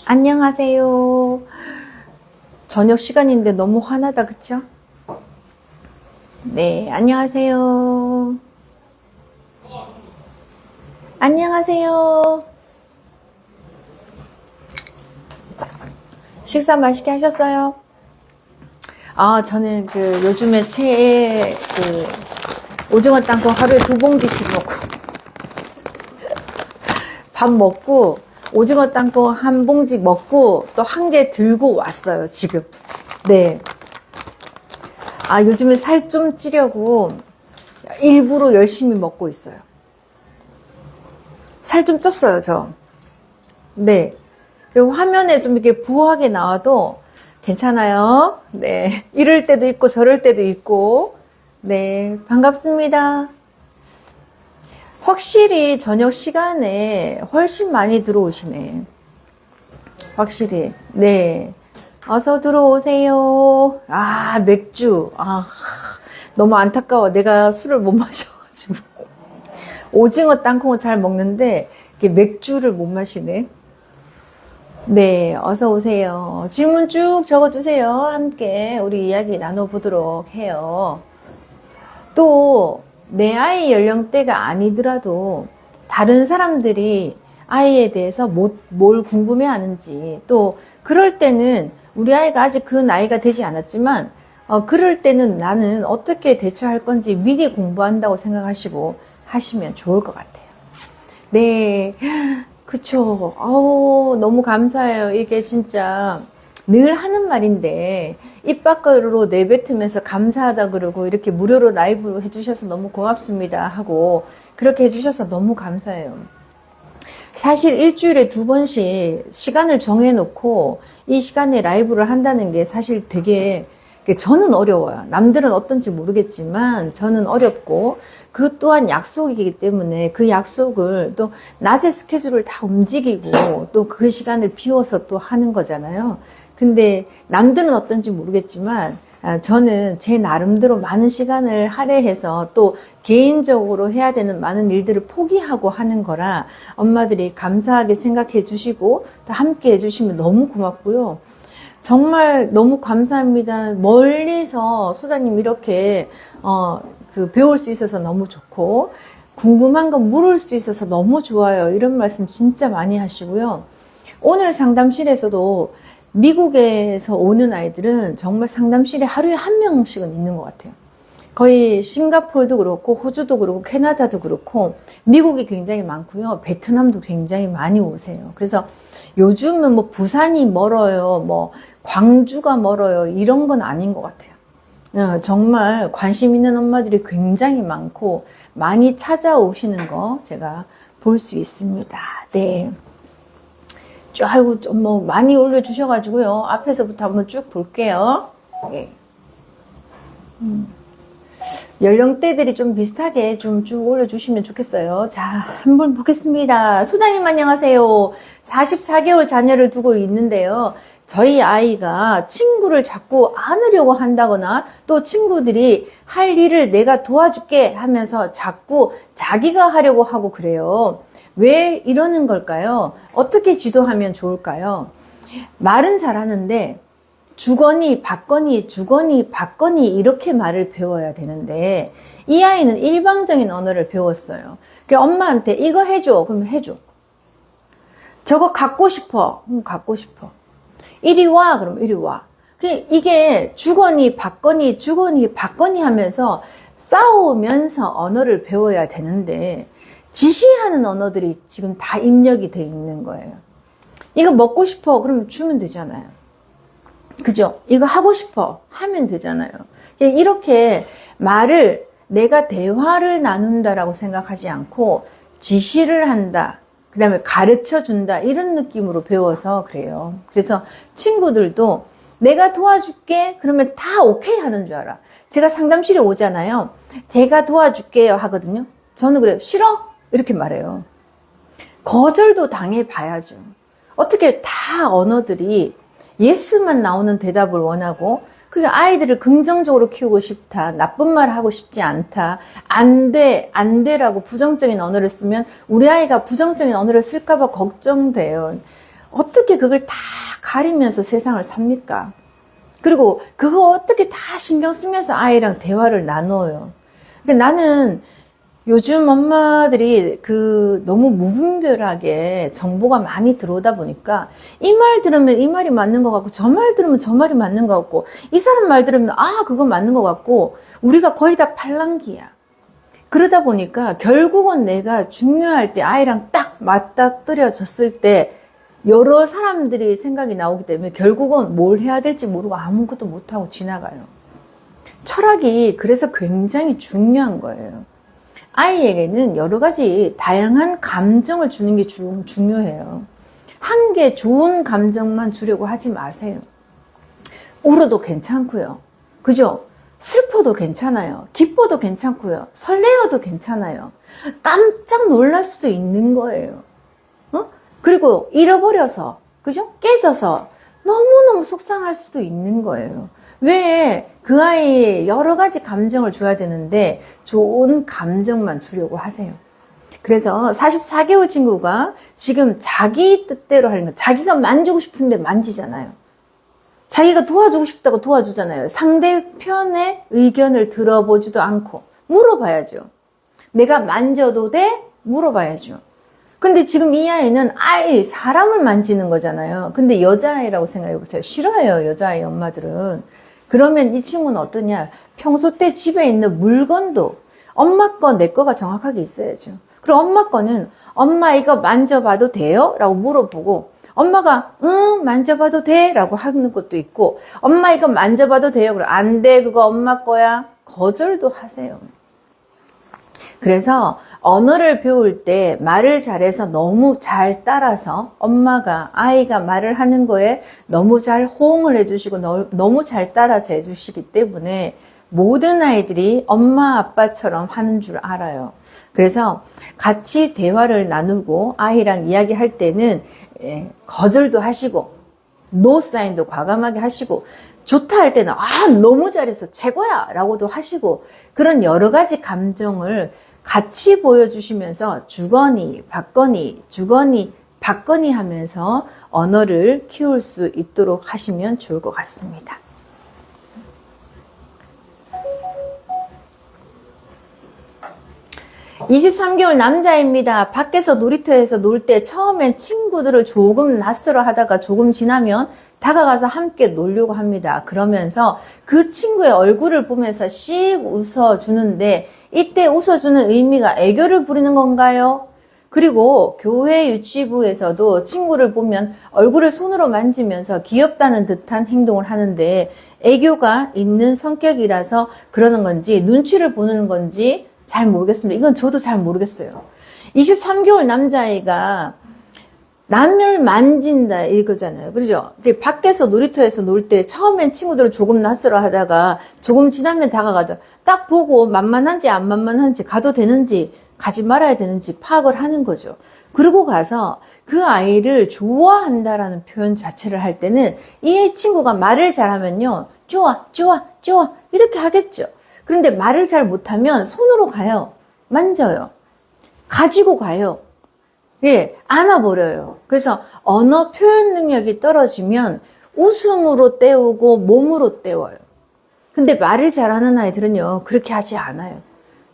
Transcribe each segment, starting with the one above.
안녕하세요. 저녁 시간인데 너무 화나다, 그쵸? 네, 안녕하세요. 안녕하세요. 식사 맛있게 하셨어요? 저는 요즘에 최애 오징어 땅콩 하루에 2봉지씩 먹고, 밥 먹고, 오징어 땅콩 1봉지 먹고, 또 1개 들고 왔어요, 지금. 네. 요즘에 살 좀 찌려고 일부러 열심히 먹고 있어요. 살 좀 쪘어요, 저. 네. 화면에 좀 이렇게 부하게 나와도 괜찮아요. 네. 이럴 때도 있고 저럴 때도 있고. 네. 반갑습니다. 확실히 저녁 시간에 훨씬 많이 들어오시네. 확실히. 네. 어서 들어오세요. 맥주. 너무 안타까워. 내가 술을 못 마셔가지고. 오징어 땅콩은 잘 먹는데, 맥주를 못 마시네. 네, 어서 오세요. 질문 쭉 적어주세요. 함께 우리 이야기 나눠보도록 해요. 또, 내 아이 연령대가 아니더라도, 다른 사람들이 아이에 대해서 뭘 궁금해 하는지, 또, 그럴 때는 우리 아이가 아직 그 나이가 되지 않았지만, 그럴 때는 나는 어떻게 대처할 건지 미리 공부한다고 생각하시고 하시면 좋을 것 같아요. 네, 그쵸. 너무 감사해요. 이게 진짜 늘 하는 말인데, 입 밖으로 내뱉으면서 감사하다 그러고, 이렇게 무료로 라이브 해주셔서 너무 고맙습니다 하고, 그렇게 해주셔서 너무 감사해요. 사실 일주일에 2번씩 시간을 정해놓고 이 시간에 라이브를 한다는 게 사실 되게 저는 어려워요. 남들은 어떤지 모르겠지만 저는 어렵고 그 또한 약속이기 때문에 그 약속을 또 낮에 스케줄을 다 움직이고 또 그 시간을 비워서 또 하는 거잖아요. 근데 남들은 어떤지 모르겠지만 저는 제 나름대로 많은 시간을 할애해서 또 개인적으로 해야 되는 많은 일들을 포기하고 하는 거라 엄마들이 감사하게 생각해 주시고 또 함께 해주시면 너무 고맙고요. 정말 너무 감사합니다. 멀리서 소장님 이렇게 배울 수 있어서 너무 좋고 궁금한 거 물을 수 있어서 너무 좋아요. 이런 말씀 진짜 많이 하시고요. 오늘 상담실에서도 미국에서 오는 아이들은 정말 상담실에 하루에 1명씩은 있는 것 같아요. 거의 싱가포르도 그렇고 호주도 그렇고 캐나다도 그렇고 미국이 굉장히 많고요. 베트남도 굉장히 많이 오세요. 그래서 요즘은 뭐 부산이 멀어요. 뭐 광주가 멀어요. 이런 건 아닌 것 같아요. 정말 관심 있는 엄마들이 굉장히 많고 많이 찾아오시는 거 제가 볼 수 있습니다. 네. 아이고, 좀 많이 올려주셔가지고요. 앞에서부터 한번 쭉 볼게요. 네. 연령대들이 좀 비슷하게 좀 쭉 올려주시면 좋겠어요. 자, 한번 보겠습니다. 소장님 안녕하세요. 44개월 자녀를 두고 있는데요. 저희 아이가 친구를 자꾸 안으려고 한다거나 또 친구들이 할 일을 내가 도와줄게 하면서 자꾸 자기가 하려고 하고 그래요. 왜 이러는 걸까요? 어떻게 지도하면 좋을까요? 말은 잘하는데 주거니 받거니 주거니 받거니 이렇게 말을 배워야 되는데 이 아이는 일방적인 언어를 배웠어요. 그러니까 엄마한테 이거 해줘 그러면 해줘. 저거 갖고 싶어 그럼 갖고 싶어. 이리 와 그럼 이리 와. 이게 주거니 받거니 주거니 받거니 하면서 싸우면서 언어를 배워야 되는데 지시하는 언어들이 지금 다 입력이 돼 있는 거예요. 이거 먹고 싶어 그러면 주면 되잖아요. 그죠? 이거 하고 싶어 하면 되잖아요. 이렇게 말을 내가 대화를 나눈다라고 생각하지 않고 지시를 한다. 그 다음에 가르쳐 준다. 이런 느낌으로 배워서 그래요. 그래서 친구들도 내가 도와줄게 그러면 다 오케이 하는 줄 알아. 제가 상담실에 오잖아요. 제가 도와줄게요 하거든요. 저는 그래요. 싫어? 이렇게 말해요. 거절도 당해봐야죠. 어떻게 다 언어들이 예스만 나오는 대답을 원하고 그게 아이들을 긍정적으로 키우고 싶다. 나쁜 말 하고 싶지 않다. 안 돼, 안 돼라고 부정적인 언어를 쓰면 우리 아이가 부정적인 언어를 쓸까 봐 걱정돼요. 어떻게 그걸 다 가리면서 세상을 삽니까? 그리고 그거 어떻게 다 신경 쓰면서 아이랑 대화를 나눠요. 그러니까 나는 요즘 엄마들이 너무 무분별하게 정보가 많이 들어오다 보니까 이 말 들으면 이 말이 맞는 것 같고 저 말 들으면 저 말이 맞는 것 같고 이 사람 말 들으면 그거 맞는 것 같고 우리가 거의 다 팔랑귀야. 그러다 보니까 결국은 내가 중요할 때 아이랑 딱 맞닥뜨려졌을 때 여러 사람들이 생각이 나오기 때문에 결국은 뭘 해야 될지 모르고 아무것도 못하고 지나가요. 철학이 그래서 굉장히 중요한 거예요. 아이에게는 여러 가지 다양한 감정을 주는 게 중요해요. 한 개 좋은 감정만 주려고 하지 마세요. 울어도 괜찮고요. 그죠? 슬퍼도 괜찮아요. 기뻐도 괜찮고요. 설레어도 괜찮아요. 깜짝 놀랄 수도 있는 거예요. 그리고 잃어버려서, 그죠? 깨져서 너무너무 속상할 수도 있는 거예요. 왜 그 아이의 여러 가지 감정을 줘야 되는데 좋은 감정만 주려고 하세요. 그래서 44개월 친구가 지금 자기 뜻대로 하는 거, 자기가 만지고 싶은데 만지잖아요. 자기가 도와주고 싶다고 도와주잖아요. 상대편의 의견을 들어보지도 않고 물어봐야죠. 내가 만져도 돼? 물어봐야죠. 근데 지금 이 아이는 사람을 만지는 거잖아요. 근데 여자아이라고 생각해 보세요. 싫어해요, 여자아이 엄마들은. 그러면 이 친구는 어떠냐? 평소 때 집에 있는 물건도 엄마 거, 내 거가 정확하게 있어야죠. 그리고 엄마 거는 엄마 이거 만져봐도 돼요? 라고 물어보고 엄마가 응 만져봐도 돼? 라고 하는 것도 있고 엄마 이거 만져봐도 돼요? 그럼 안 돼, 그거 엄마 거야. 거절도 하세요. 그래서 언어를 배울 때 말을 잘해서 너무 잘 따라서 엄마가 아이가 말을 하는 거에 너무 잘 호응을 해주시고 너무 잘 따라서 해주시기 때문에 모든 아이들이 엄마 아빠처럼 하는 줄 알아요. 그래서 같이 대화를 나누고 아이랑 이야기할 때는 거절도 하시고 노 사인도 과감하게 하시고 좋다 할 때는 너무 잘했어 최고야 라고도 하시고 그런 여러 가지 감정을 같이 보여주시면서 주거니 받거니 주거니 받거니 하면서 언어를 키울 수 있도록 하시면 좋을 것 같습니다. (23개월) 남자입니다. 밖에서 놀이터에서 놀 때 처음엔 친구들을 조금 낯설어 하다가 조금 지나면 다가가서 함께 놀려고 합니다. 그러면서 그 친구의 얼굴을 보면서 씩 웃어주는데 이때 웃어주는 의미가 애교를 부리는 건가요? 그리고 교회 유치부에서도 친구를 보면 얼굴을 손으로 만지면서 귀엽다는 듯한 행동을 하는데 애교가 있는 성격이라서 그러는 건지 눈치를 보는 건지 잘 모르겠습니다. 이건 저도 잘 모르겠어요. 23개월 남자아이가 남을 만진다 이거잖아요. 그죠? 밖에서 놀이터에서 놀 때 처음엔 친구들을 조금 낯설어 하다가 조금 지나면 다가가도 딱 보고 만만한지 안 만만한지 가도 되는지 가지 말아야 되는지 파악을 하는 거죠. 그러고 가서 그 아이를 좋아한다라는 표현 자체를 할 때는 이 친구가 말을 잘하면요. 좋아, 좋아, 좋아 이렇게 하겠죠. 그런데 말을 잘 못하면 손으로 가요. 만져요. 가지고 가요. 안아버려요. 그래서 언어 표현 능력이 떨어지면 웃음으로 때우고 몸으로 때워요. 근데 말을 잘하는 아이들은요, 그렇게 하지 않아요.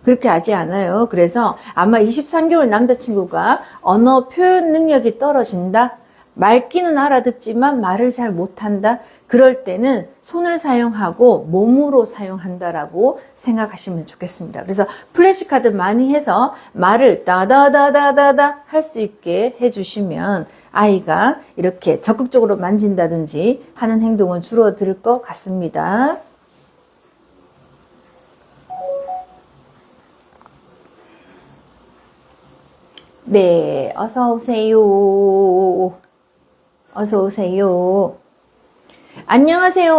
그렇게 하지 않아요. 그래서 아마 23개월 남자친구가 언어 표현 능력이 떨어진다? 말귀는 알아듣지만 말을 잘 못한다? 그럴 때는 손을 사용하고 몸으로 사용한다라고 생각하시면 좋겠습니다. 그래서 플래시카드 많이 해서 말을 다다다다다다 할 수 있게 해주시면 아이가 이렇게 적극적으로 만진다든지 하는 행동은 줄어들 것 같습니다. 네, 어서 오세요. 어서 오세요. 안녕하세요.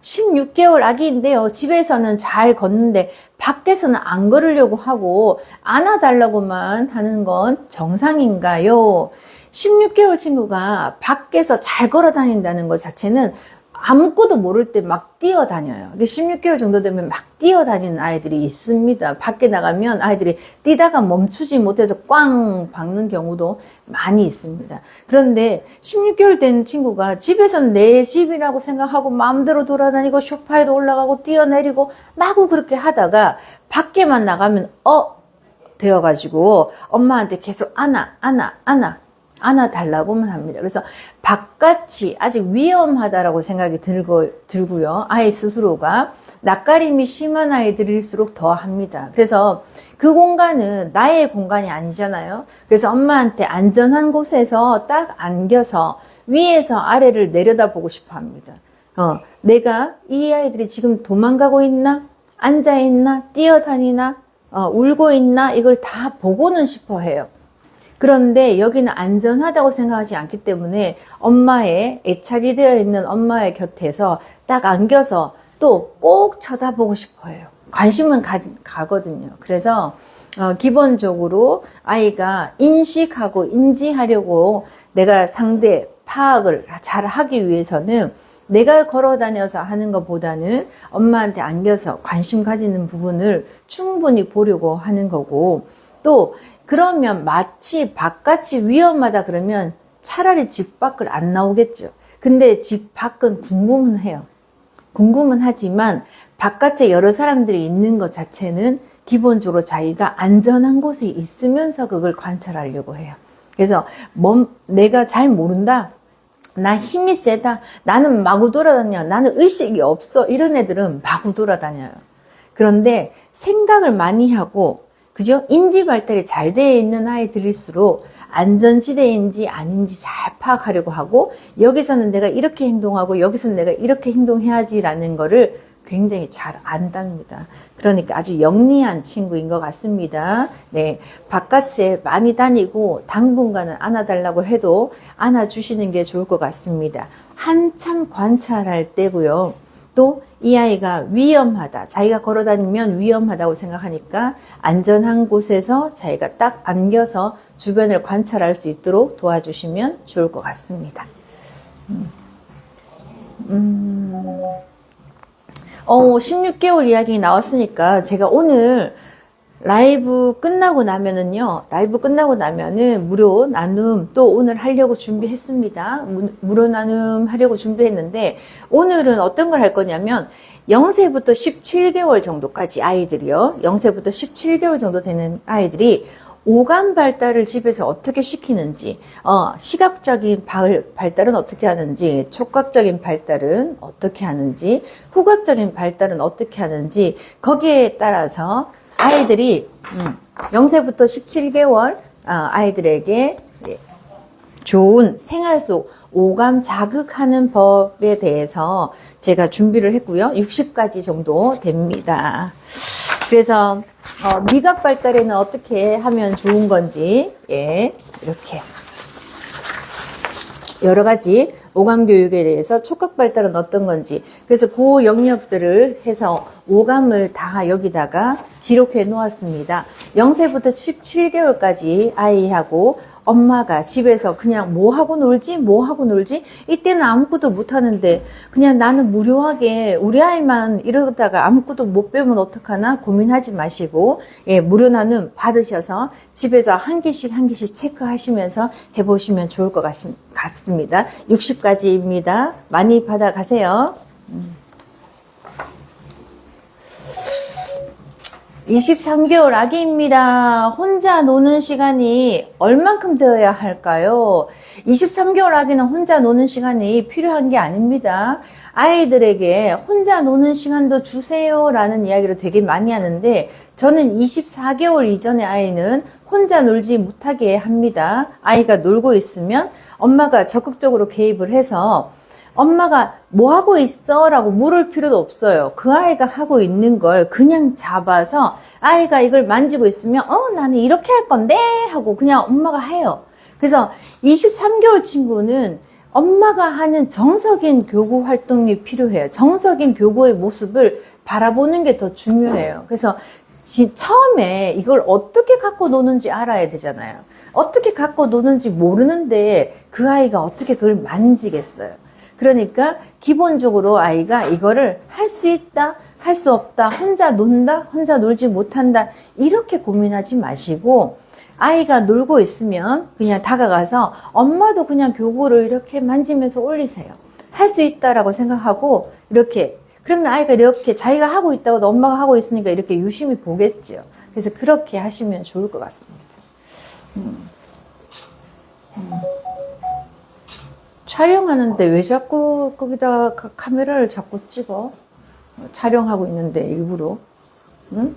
16개월 아기인데요. 집에서는 잘 걷는데 밖에서는 안 걸으려고 하고 안아달라고만 하는 건 정상인가요? 16개월 친구가 밖에서 잘 걸어 다닌다는 것 자체는 아무것도 모를 때 막 뛰어다녀요. 16개월 정도 되면 막 뛰어다니는 아이들이 있습니다. 밖에 나가면 아이들이 뛰다가 멈추지 못해서 꽝 박는 경우도 많이 있습니다. 그런데 16개월 된 친구가 집에서는 내 집이라고 생각하고 마음대로 돌아다니고 소파에도 올라가고 뛰어내리고 마구 그렇게 하다가 밖에만 나가면 되어가지고 엄마한테 계속 안아달라고만 합니다. 그래서 바깥이 아직 위험하다라고 생각이 들고요. 아이 스스로가 낯가림이 심한 아이들일수록 더 합니다. 그래서 그 공간은 나의 공간이 아니잖아요. 그래서 엄마한테 안전한 곳에서 딱 안겨서 위에서 아래를 내려다보고 싶어 합니다. 내가 이 아이들이 지금 도망가고 있나? 앉아있나? 뛰어다니나? 울고 있나? 이걸 다 보고는 싶어 해요. 그런데 여기는 안전하다고 생각하지 않기 때문에 엄마의 애착이 되어 있는 엄마의 곁에서 딱 안겨서 또 꼭 쳐다보고 싶어 해요. 관심은 가거든요. 그래서 기본적으로 아이가 인식하고 인지하려고 내가 상대 파악을 잘 하기 위해서는 내가 걸어다녀서 하는 것보다는 엄마한테 안겨서 관심 가지는 부분을 충분히 보려고 하는 거고, 또 그러면 마치 바깥이 위험하다 그러면 차라리 집 밖을 안 나오겠죠. 근데 집 밖은 궁금은 해요. 궁금은 하지만 바깥에 여러 사람들이 있는 것 자체는 기본적으로 자기가 안전한 곳에 있으면서 그걸 관찰하려고 해요. 그래서 내가 잘 모른다. 나 힘이 세다. 나는 마구 돌아다녀. 나는 의식이 없어. 이런 애들은 마구 돌아다녀요. 그런데 생각을 많이 하고, 그죠? 인지 발달이 잘 되어 있는 아이들일수록 안전지대인지 아닌지 잘 파악하려고 하고, 여기서는 내가 이렇게 행동하고 여기서는 내가 이렇게 행동해야지라는 거를 굉장히 잘 안답니다. 그러니까 아주 영리한 친구인 것 같습니다. 네, 바깥에 많이 다니고 당분간은 안아달라고 해도 안아주시는 게 좋을 것 같습니다. 한참 관찰할 때고요. 또 이 아이가 위험하다, 자기가 걸어다니면 위험하다고 생각하니까 안전한 곳에서 자기가 딱 안겨서 주변을 관찰할 수 있도록 도와주시면 좋을 것 같습니다. 16개월 이야기 나왔으니까 제가 오늘 라이브 끝나고 나면은 무료 나눔 또 오늘 하려고 준비했습니다. 무료 나눔 하려고 준비했는데, 오늘은 어떤 걸 할 거냐면 0세부터 17개월 정도까지 아이들이요. 0세부터 17개월 정도 되는 아이들이 오감 발달을 집에서 어떻게 시키는지, 시각적인 발달은 어떻게 하는지, 촉각적인 발달은 어떻게 하는지, 후각적인 발달은 어떻게 하는지, 거기에 따라서 아이들이 0세부터 17개월 아이들에게 좋은 생활 속 오감 자극하는 법에 대해서 제가 준비를 했고요. 60가지 정도 됩니다. 그래서 미각 발달에는 어떻게 하면 좋은 건지, 이렇게 여러 가지 오감 교육에 대해서, 촉각 발달은 어떤 건지, 그래서 그 영역들을 해서 오감을 다 여기다가 기록해 놓았습니다. 0세부터 17개월까지 아이하고 엄마가 집에서 그냥 뭐 하고 놀지? 이때는 아무것도 못 하는데 그냥 나는 무료하게 우리 아이만 이러다가 아무것도 못 배우면 어떡하나 고민하지 마시고, 무료 나눔 받으셔서 집에서 한 개씩 체크하시면서 해보시면 좋을 것 같습니다. 60가지입니다. 많이 받아가세요. 23개월 아기입니다. 혼자 노는 시간이 얼만큼 되어야 할까요? 23개월 아기는 혼자 노는 시간이 필요한 게 아닙니다. 아이들에게 혼자 노는 시간도 주세요 라는 이야기를 되게 많이 하는데, 저는 24개월 이전의 아이는 혼자 놀지 못하게 합니다. 아이가 놀고 있으면 엄마가 적극적으로 개입을 해서 엄마가 뭐 하고 있어? 라고 물을 필요도 없어요. 그 아이가 하고 있는 걸 그냥 잡아서 아이가 이걸 만지고 있으면 나는 이렇게 할 건데 하고 그냥 엄마가 해요. 그래서 23개월 친구는 엄마가 하는 정석인 교구 활동이 필요해요. 정석인 교구의 모습을 바라보는 게 더 중요해요. 그래서 처음에 이걸 어떻게 갖고 노는지 알아야 되잖아요. 어떻게 갖고 노는지 모르는데 그 아이가 어떻게 그걸 만지겠어요. 그러니까 기본적으로 아이가 이거를 할 수 있다, 할 수 없다, 혼자 논다, 혼자 놀지 못한다, 이렇게 고민하지 마시고, 아이가 놀고 있으면 그냥 다가가서 엄마도 그냥 교구를 이렇게 만지면서 올리세요. 할 수 있다라고 생각하고, 이렇게. 그러면 아이가 이렇게 자기가 하고 있다고 엄마가 하고 있으니까 이렇게 유심히 보겠죠. 그래서 그렇게 하시면 좋을 것 같습니다. 촬영하는데 왜 자꾸 거기다 카메라를 자꾸 찍어? 촬영하고 있는데 일부러. 응?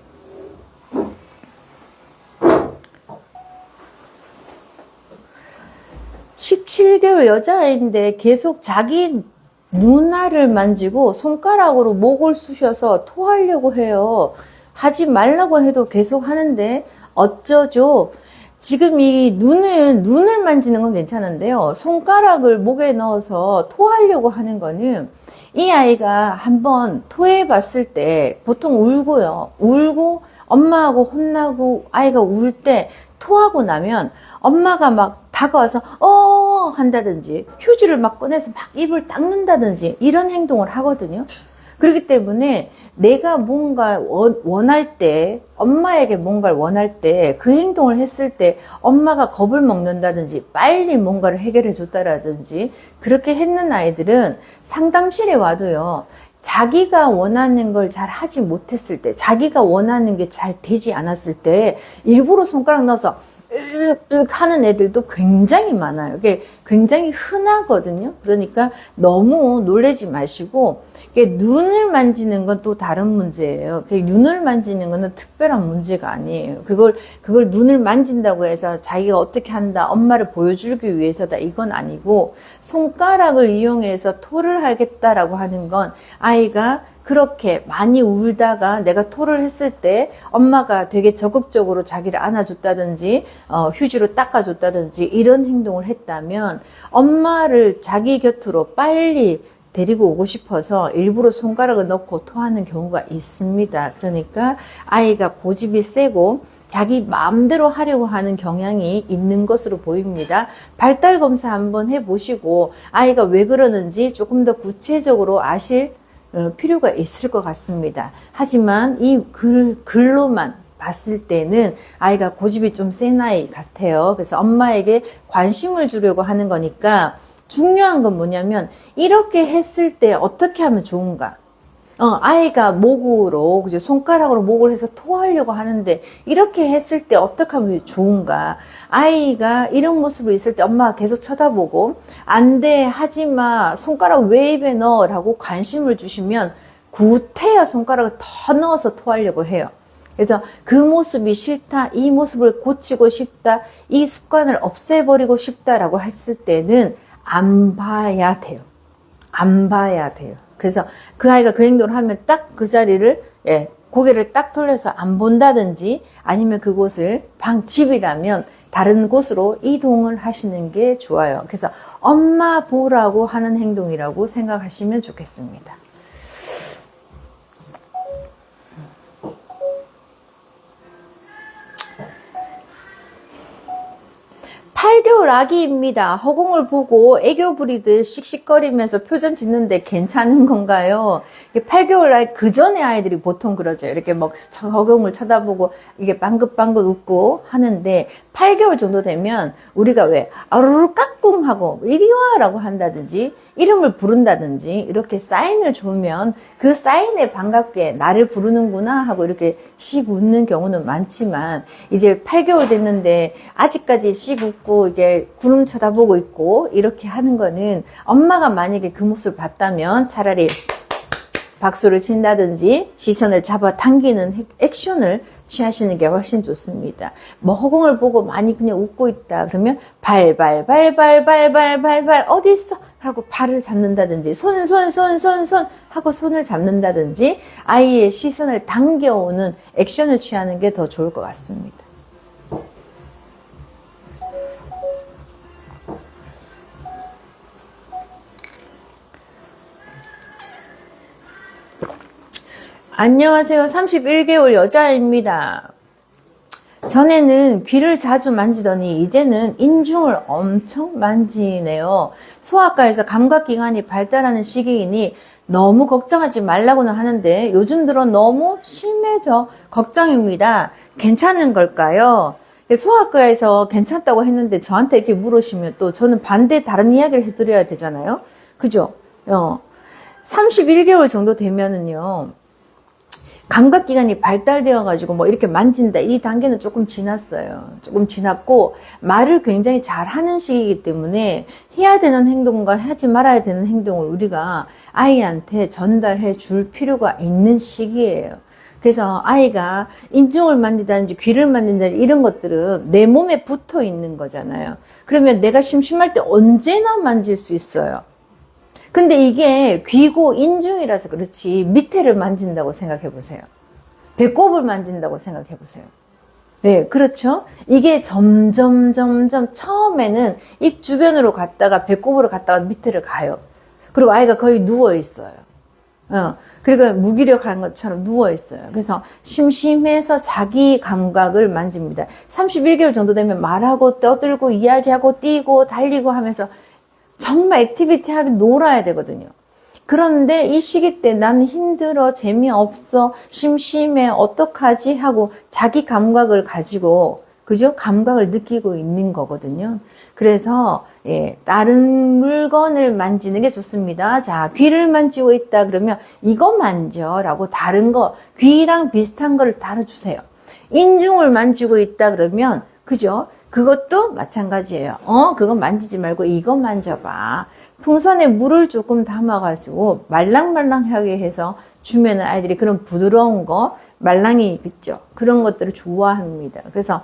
17개월 여자아이인데 계속 자기 누나를 만지고 손가락으로 목을 쑤셔서 토하려고 해요. 하지 말라고 해도 계속 하는데 어쩌죠? 지금 이 눈을 만지는 건 괜찮은데요. 손가락을 목에 넣어서 토하려고 하는 거는 이 아이가 한번 토해 봤을 때 보통 울고요. 울고 엄마하고 혼나고 아이가 울 때 토하고 나면 엄마가 막 다가와서 한다든지 휴지를 막 꺼내서 막 입을 닦는다든지 이런 행동을 하거든요. 그렇기 때문에 내가 뭔가 원할 때, 엄마에게 뭔가를 원할 때 그 행동을 했을 때 엄마가 겁을 먹는다든지 빨리 뭔가를 해결해 줬다라든지 그렇게 했는 아이들은 상담실에 와도요. 자기가 원하는 걸 잘 하지 못했을 때, 자기가 원하는 게 잘 되지 않았을 때 일부러 손가락 넣어서 하는 애들도 굉장히 많아요. 이게 굉장히 흔하거든요. 그러니까 너무 놀라지 마시고, 이게 눈을 만지는 건 또 다른 문제예요. 눈을 만지는 거는 특별한 문제가 아니에요. 그걸 눈을 만진다고 해서 자기가 어떻게 한다, 엄마를 보여주기 위해서다, 이건 아니고, 손가락을 이용해서 토를 하겠다라고 하는 건 아이가 그렇게 많이 울다가 내가 토를 했을 때 엄마가 되게 적극적으로 자기를 안아줬다든지 휴지로 닦아줬다든지 이런 행동을 했다면 엄마를 자기 곁으로 빨리 데리고 오고 싶어서 일부러 손가락을 넣고 토하는 경우가 있습니다. 그러니까 아이가 고집이 세고 자기 마음대로 하려고 하는 경향이 있는 것으로 보입니다. 발달 검사 한번 해보시고 아이가 왜 그러는지 조금 더 구체적으로 아실 필요가 있을 것 같습니다. 하지만 이 글로만 봤을 때는 아이가 고집이 좀 센 아이 같아요. 그래서 엄마에게 관심을 주려고 하는 거니까 중요한 건 뭐냐면 이렇게 했을 때 어떻게 하면 좋은가? 아이가 목으로, 그죠? 손가락으로 목을 해서 토하려고 하는데, 이렇게 했을 때 어떻게 하면 좋은가? 아이가 이런 모습을 있을 때 엄마가 계속 쳐다보고, 안 돼, 하지 마, 손가락 왜 입에 넣어? 라고 관심을 주시면, 구태여 손가락을 더 넣어서 토하려고 해요. 그래서 그 모습이 싫다, 이 모습을 고치고 싶다, 이 습관을 없애버리고 싶다라고 했을 때는 안 봐야 돼요. 안 봐야 돼요. 그래서 그 아이가 그 행동을 하면 딱 그 자리를 고개를 딱 돌려서 안 본다든지 아니면 그곳을 집이라면 다른 곳으로 이동을 하시는 게 좋아요. 그래서 엄마 보라고 하는 행동이라고 생각하시면 좋겠습니다. (8개월) 아기입니다. 허공을 보고 애교 부리듯 씩씩거리면서 표정 짓는데 괜찮은 건가요? 8개월 아이 그 전에 아이들이 보통 그러죠. 이렇게 막 허공을 쳐다보고 이게 방긋방긋 웃고 하는데 8개월 정도 되면 우리가 왜 아루루 까꿍 하고 이리 와라고 한다든지 이름을 부른다든지 이렇게 사인을 주면 그 사인에 반갑게 나를 부르는구나 하고 이렇게 씩 웃는 경우는 많지만 이제 8개월 됐는데 아직까지 씩 웃고 이게 구름 쳐다보고 있고 이렇게 하는 거는 엄마가 만약에 그 모습을 봤다면 차라리 박수를 친다든지 시선을 잡아 당기는 액션을 취하시는 게 훨씬 좋습니다. 뭐 허공을 보고 많이 그냥 웃고 있다 그러면 발발 어디 있어? 하고 발을 잡는다든지 손 하고 손을 잡는다든지 아이의 시선을 당겨오는 액션을 취하는 게 더 좋을 것 같습니다. 안녕하세요. 31개월 여자입니다. 전에는 귀를 자주 만지더니 이제는 인중을 엄청 만지네요. 소아과에서 감각기관이 발달하는 시기이니 너무 걱정하지 말라고는 하는데 요즘 들어 너무 심해져 걱정입니다. 괜찮은 걸까요? 소아과에서 괜찮다고 했는데 저한테 이렇게 물으시면 또 저는 반대 다른 이야기를 해드려야 되잖아요. 그죠? 31개월 정도 되면은요, 감각기관이 발달되어가지고 뭐 이렇게 만진다. 이 단계는 조금 지났어요. 조금 지났고, 말을 굉장히 잘 하는 시기이기 때문에 해야 되는 행동과 하지 말아야 되는 행동을 우리가 아이한테 전달해 줄 필요가 있는 시기예요. 그래서 아이가 인중을 만지다든지 귀를 만진다든지 이런 것들은 내 몸에 붙어 있는 거잖아요. 그러면 내가 심심할 때 언제나 만질 수 있어요. 근데 이게 귀고 인중이라서 그렇지 밑에를 만진다고 생각해 보세요. 배꼽을 만진다고 생각해 보세요. 네, 그렇죠? 이게 점점 처음에는 입 주변으로 갔다가 배꼽으로 갔다가 밑에를 가요. 그리고 아이가 거의 누워 있어요. 그러니까 무기력한 것처럼 누워 있어요. 그래서 심심해서 자기 감각을 만집니다. 31개월 정도 되면 말하고 떠들고 이야기하고 뛰고 달리고 하면서 정말 액티비티하게 놀아야 되거든요. 그런데 이 시기 때 나는 힘들어, 재미없어, 심심해, 어떡하지 하고 자기 감각을 가지고, 그죠? 감각을 느끼고 있는 거거든요. 그래서 다른 물건을 만지는 게 좋습니다. 자, 귀를 만지고 있다 그러면 이거 만져 라고 다른 거, 귀랑 비슷한 거를 다뤄주세요. 인중을 만지고 있다 그러면, 그죠? 그것도 마찬가지예요. 그거 만지지 말고 이거 만져봐. 풍선에 물을 조금 담아가지고 말랑말랑하게 해서 주면은 아이들이 그런 부드러운 거, 말랑이 있죠. 그런 것들을 좋아합니다. 그래서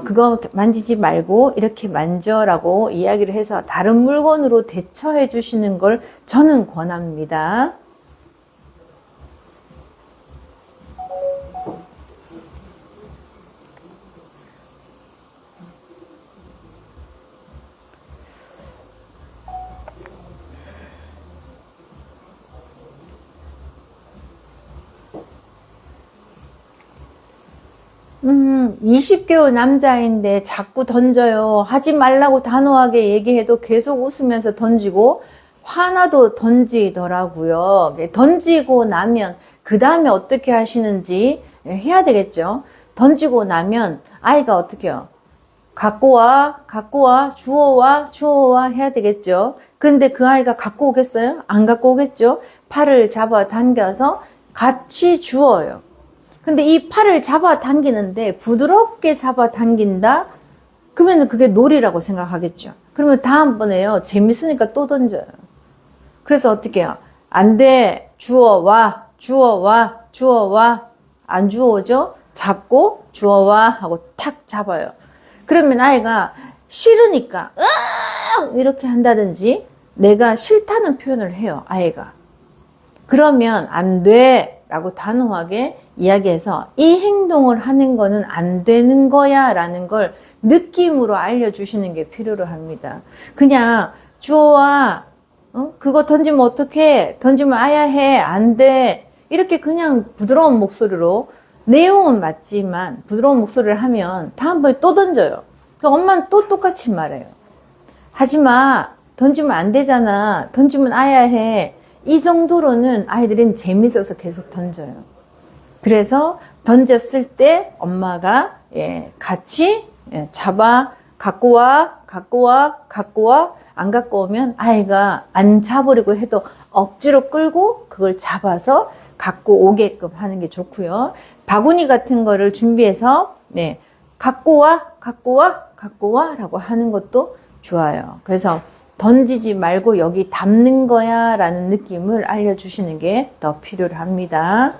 그거 만지지 말고 이렇게 만져라고 이야기를 해서 다른 물건으로 대처해 주시는 걸 저는 권합니다. 음, 20개월 남자인데 자꾸 던져요. 하지 말라고 단호하게 얘기해도 계속 웃으면서 던지고 화나도 던지더라고요. 던지고 나면 그 다음에 어떻게 하시는지 해야 되겠죠. 던지고 나면 아이가 어떻게 해요? 갖고 와, 주워와 해야 되겠죠. 근데 그 아이가 갖고 오겠어요? 안 갖고 오겠죠. 팔을 잡아 당겨서 같이 주워요. 근데 이 팔을 잡아 당기는데 부드럽게 잡아 당긴다? 그러면 그게 놀이라고 생각하겠죠. 그러면 다음번에요. 재밌으니까 또 던져요. 그래서 어떻게 해요? 안 돼. 주워와. 안 주워오죠? 잡고 주워와 하고 탁 잡아요. 그러면 아이가 싫으니까 으악! 이렇게 한다든지 내가 싫다는 표현을 해요. 아이가. 그러면 안 돼. 라고 단호하게 이야기해서 이 행동을 하는 거는 안 되는 거야 라는 걸 느낌으로 알려주시는 게 필요로 합니다. 그냥 주워와, 그거 던지면 어떡해? 던지면 아야 해. 안 돼. 이렇게 그냥 부드러운 목소리로 내용은 맞지만 부드러운 목소리를 하면 다음번에 또 던져요. 그러니까 엄마는 또 똑같이 말해요. 하지마. 던지면 안 되잖아. 던지면 아야 해. 이 정도로는 아이들은 재밌어서 계속 던져요. 그래서 던졌을 때 엄마가 같이 잡아 갖고 와. 안 갖고 오면 아이가 안 잡으려고 해도 억지로 끌고 그걸 잡아서 갖고 오게끔 하는 게 좋고요. 바구니 같은 거를 준비해서 갖고 와 라고 하는 것도 좋아요. 그래서 던지지 말고 여기 담는 거야 라는 느낌을 알려주시는 게 더 필요로 합니다.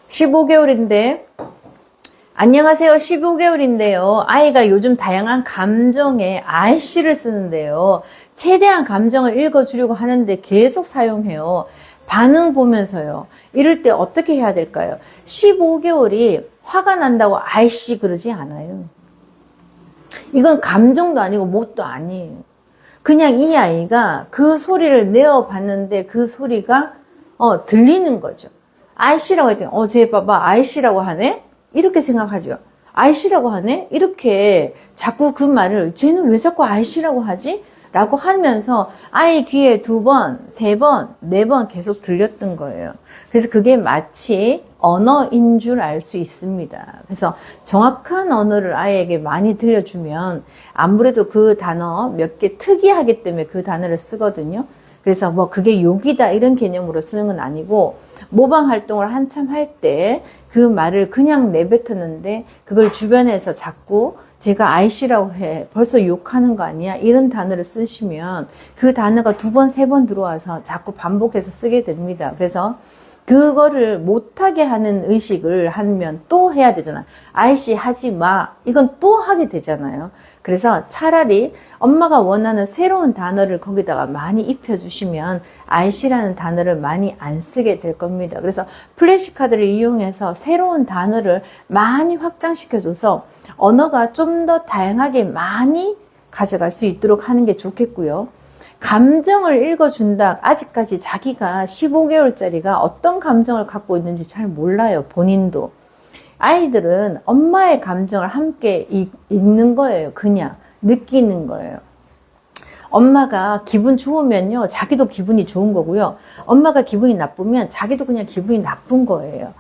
(15개월인데) 안녕하세요. 15개월인데요. 아이가 요즘 다양한 감정에 IC를 쓰는데요. 최대한 감정을 읽어주려고 하는데 계속 사용해요. 반응 보면서요. 이럴 때 어떻게 해야 될까요? 15개월이 화가 난다고 아이씨 그러지 않아요. 이건 감정도 아니고 뭣도 아니에요. 그냥 이 아이가 그 소리를 내어봤는데 그 소리가 들리는 거죠. 아이씨라고 했더니 쟤 봐봐 아이씨라고 하네? 이렇게 생각하죠. 아이씨라고 하네? 이렇게 자꾸 그 말을 쟤는 왜 자꾸 아이씨라고 하지? 라고 하면서 아이 귀에 2번, 3번, 4번 계속 들렸던 거예요. 그래서 그게 마치 언어인 줄 알 수 있습니다. 그래서 정확한 언어를 아이에게 많이 들려주면 아무래도 그 단어 몇 개 특이하기 때문에 그 단어를 쓰거든요. 그래서 뭐 그게 욕이다 이런 개념으로 쓰는 건 아니고 모방 활동을 한참 할 때 그 말을 그냥 내뱉었는데 그걸 주변에서 자꾸 제가 아이씨라고 해. 벌써 욕하는 거 아니야? 이런 단어를 쓰시면 그 단어가 2번, 3번 들어와서 자꾸 반복해서 쓰게 됩니다. 그래서 그거를 못하게 하는 의식을 하면 또 해야 되잖아. 아이씨 하지 마. 이건 또 하게 되잖아요. 그래서 차라리 엄마가 원하는 새로운 단어를 거기다가 많이 입혀주시면 아이씨라는 단어를 많이 안 쓰게 될 겁니다. 그래서 플래시카드를 이용해서 새로운 단어를 많이 확장시켜줘서 언어가 좀 더 다양하게 많이 가져갈 수 있도록 하는 게 좋겠고요. 감정을 읽어준다. 아직까지 자기가 15개월짜리가 어떤 감정을 갖고 있는지 잘 몰라요. 본인도. 아이들은 엄마의 감정을 함께 읽는 거예요. 그냥 느끼는 거예요. 엄마가 기분 좋으면요. 자기도 기분이 좋은 거고요. 엄마가 기분이 나쁘면 자기도 그냥 기분이 나쁜 거예요.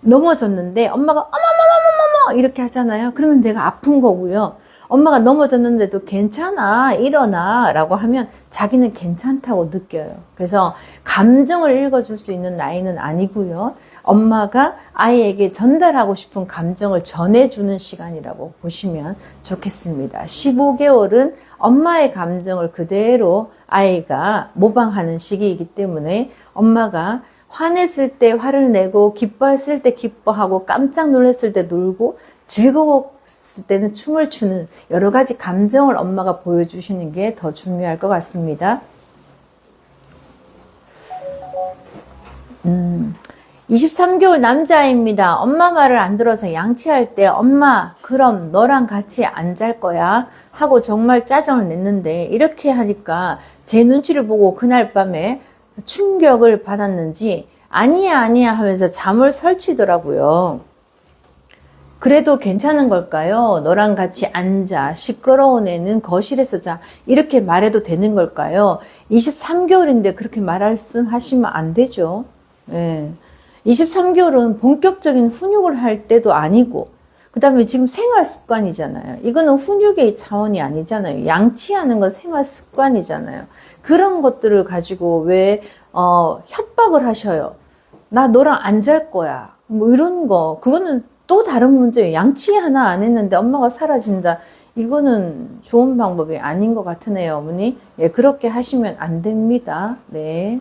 넘어졌는데 엄마가 어머머머머머머 이렇게 하잖아요. 그러면 내가 아픈 거고요. 엄마가 넘어졌는데도 괜찮아, 일어나 라고 하면 자기는 괜찮다고 느껴요. 그래서 감정을 읽어줄 수 있는 나이는 아니고요. 엄마가 아이에게 전달하고 싶은 감정을 전해주는 시간이라고 보시면 좋겠습니다. 15개월은 엄마의 감정을 그대로 아이가 모방하는 시기이기 때문에 엄마가 화냈을 때 화를 내고 기뻐했을 때 기뻐하고 깜짝 놀랐을 때 놀고 즐거웠을 때는 춤을 추는 여러 가지 감정을 엄마가 보여주시는 게 더 중요할 것 같습니다. 23개월 남자아이입니다. 엄마 말을 안 들어서 양치할 때 엄마 그럼 너랑 같이 안 잘 거야 하고 정말 짜증을 냈는데 이렇게 하니까 제 눈치를 보고 그날 밤에 충격을 받았는지 아니야 아니야 하면서 잠을 설치더라고요. 그래도 괜찮은 걸까요? 너랑 같이 앉아. 시끄러운 애는 거실에서 자. 이렇게 말해도 되는 걸까요? 23개월인데 그렇게 말씀하시면 안 되죠. 예. 23개월은 본격적인 훈육을 할 때도 아니고 그 다음에 지금 생활 습관이잖아요. 이거는 훈육의 차원이 아니잖아요. 양치하는 건 생활 습관이잖아요. 그런 것들을 가지고 왜 협박을 하셔요. 나 너랑 안 잘 거야. 뭐 이런 거. 그거는 또 다른 문제예요. 양치 하나 안 했는데 엄마가 사라진다. 이거는 좋은 방법이 아닌 것 같으네요, 어머니. 예, 그렇게 하시면 안 됩니다. 네.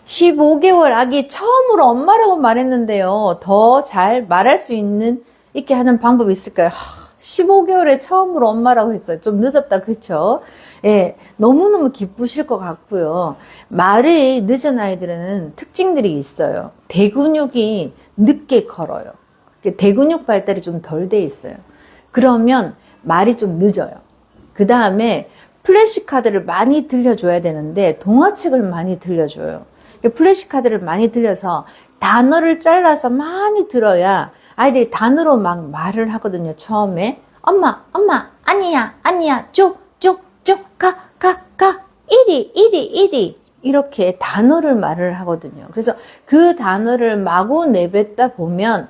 (15개월) 아기 처음으로 엄마라고 말했는데요. 더 잘 말할 수 있게 하는 방법이 있을까요? 15개월에 처음으로 엄마라고 했어요. 좀 늦었다, 그쵸? 예, 너무너무 기쁘실 것 같고요. 말이 늦은 아이들은 특징들이 있어요. 대근육이 늦게 걸어요. 대근육 발달이 좀 덜 돼 있어요. 그러면 말이 좀 늦어요. 그 다음에 플래시카드를 많이 들려줘야 되는데 동화책을 많이 들려줘요. 플래시카드를 많이 들려서 단어를 잘라서 많이 들어야 아이들이 단어로 막 말을 하거든요. 처음에 엄마 아니야 쭉 가 이리 이렇게 단어를 말을 하거든요. 그래서 그 단어를 마구 내뱉다 보면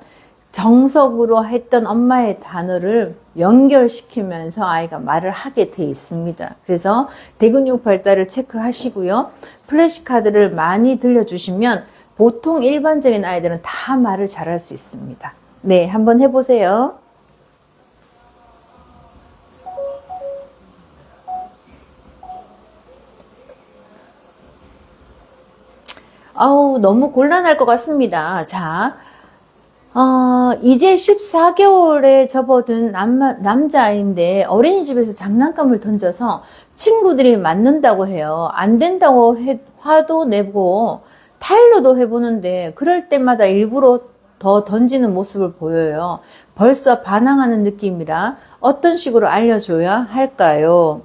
정석으로 했던 엄마의 단어를 연결시키면서 아이가 말을 하게 돼 있습니다. 그래서 대근육 발달을 체크하시고요. 플래시카드를 많이 들려주시면 보통 일반적인 아이들은 다 말을 잘할 수 있습니다. 네, 한번 해보세요. 너무 곤란할 것 같습니다. 자, 이제 14개월에 접어든 남자아이인데 어린이집에서 장난감을 던져서 친구들이 맞는다고 해요. 안 된다고 화도 내고 타일로도 해보는데 그럴 때마다 일부러 더 던지는 모습을 보여요. 벌써 반항하는 느낌이라 어떤 식으로 알려줘야 할까요?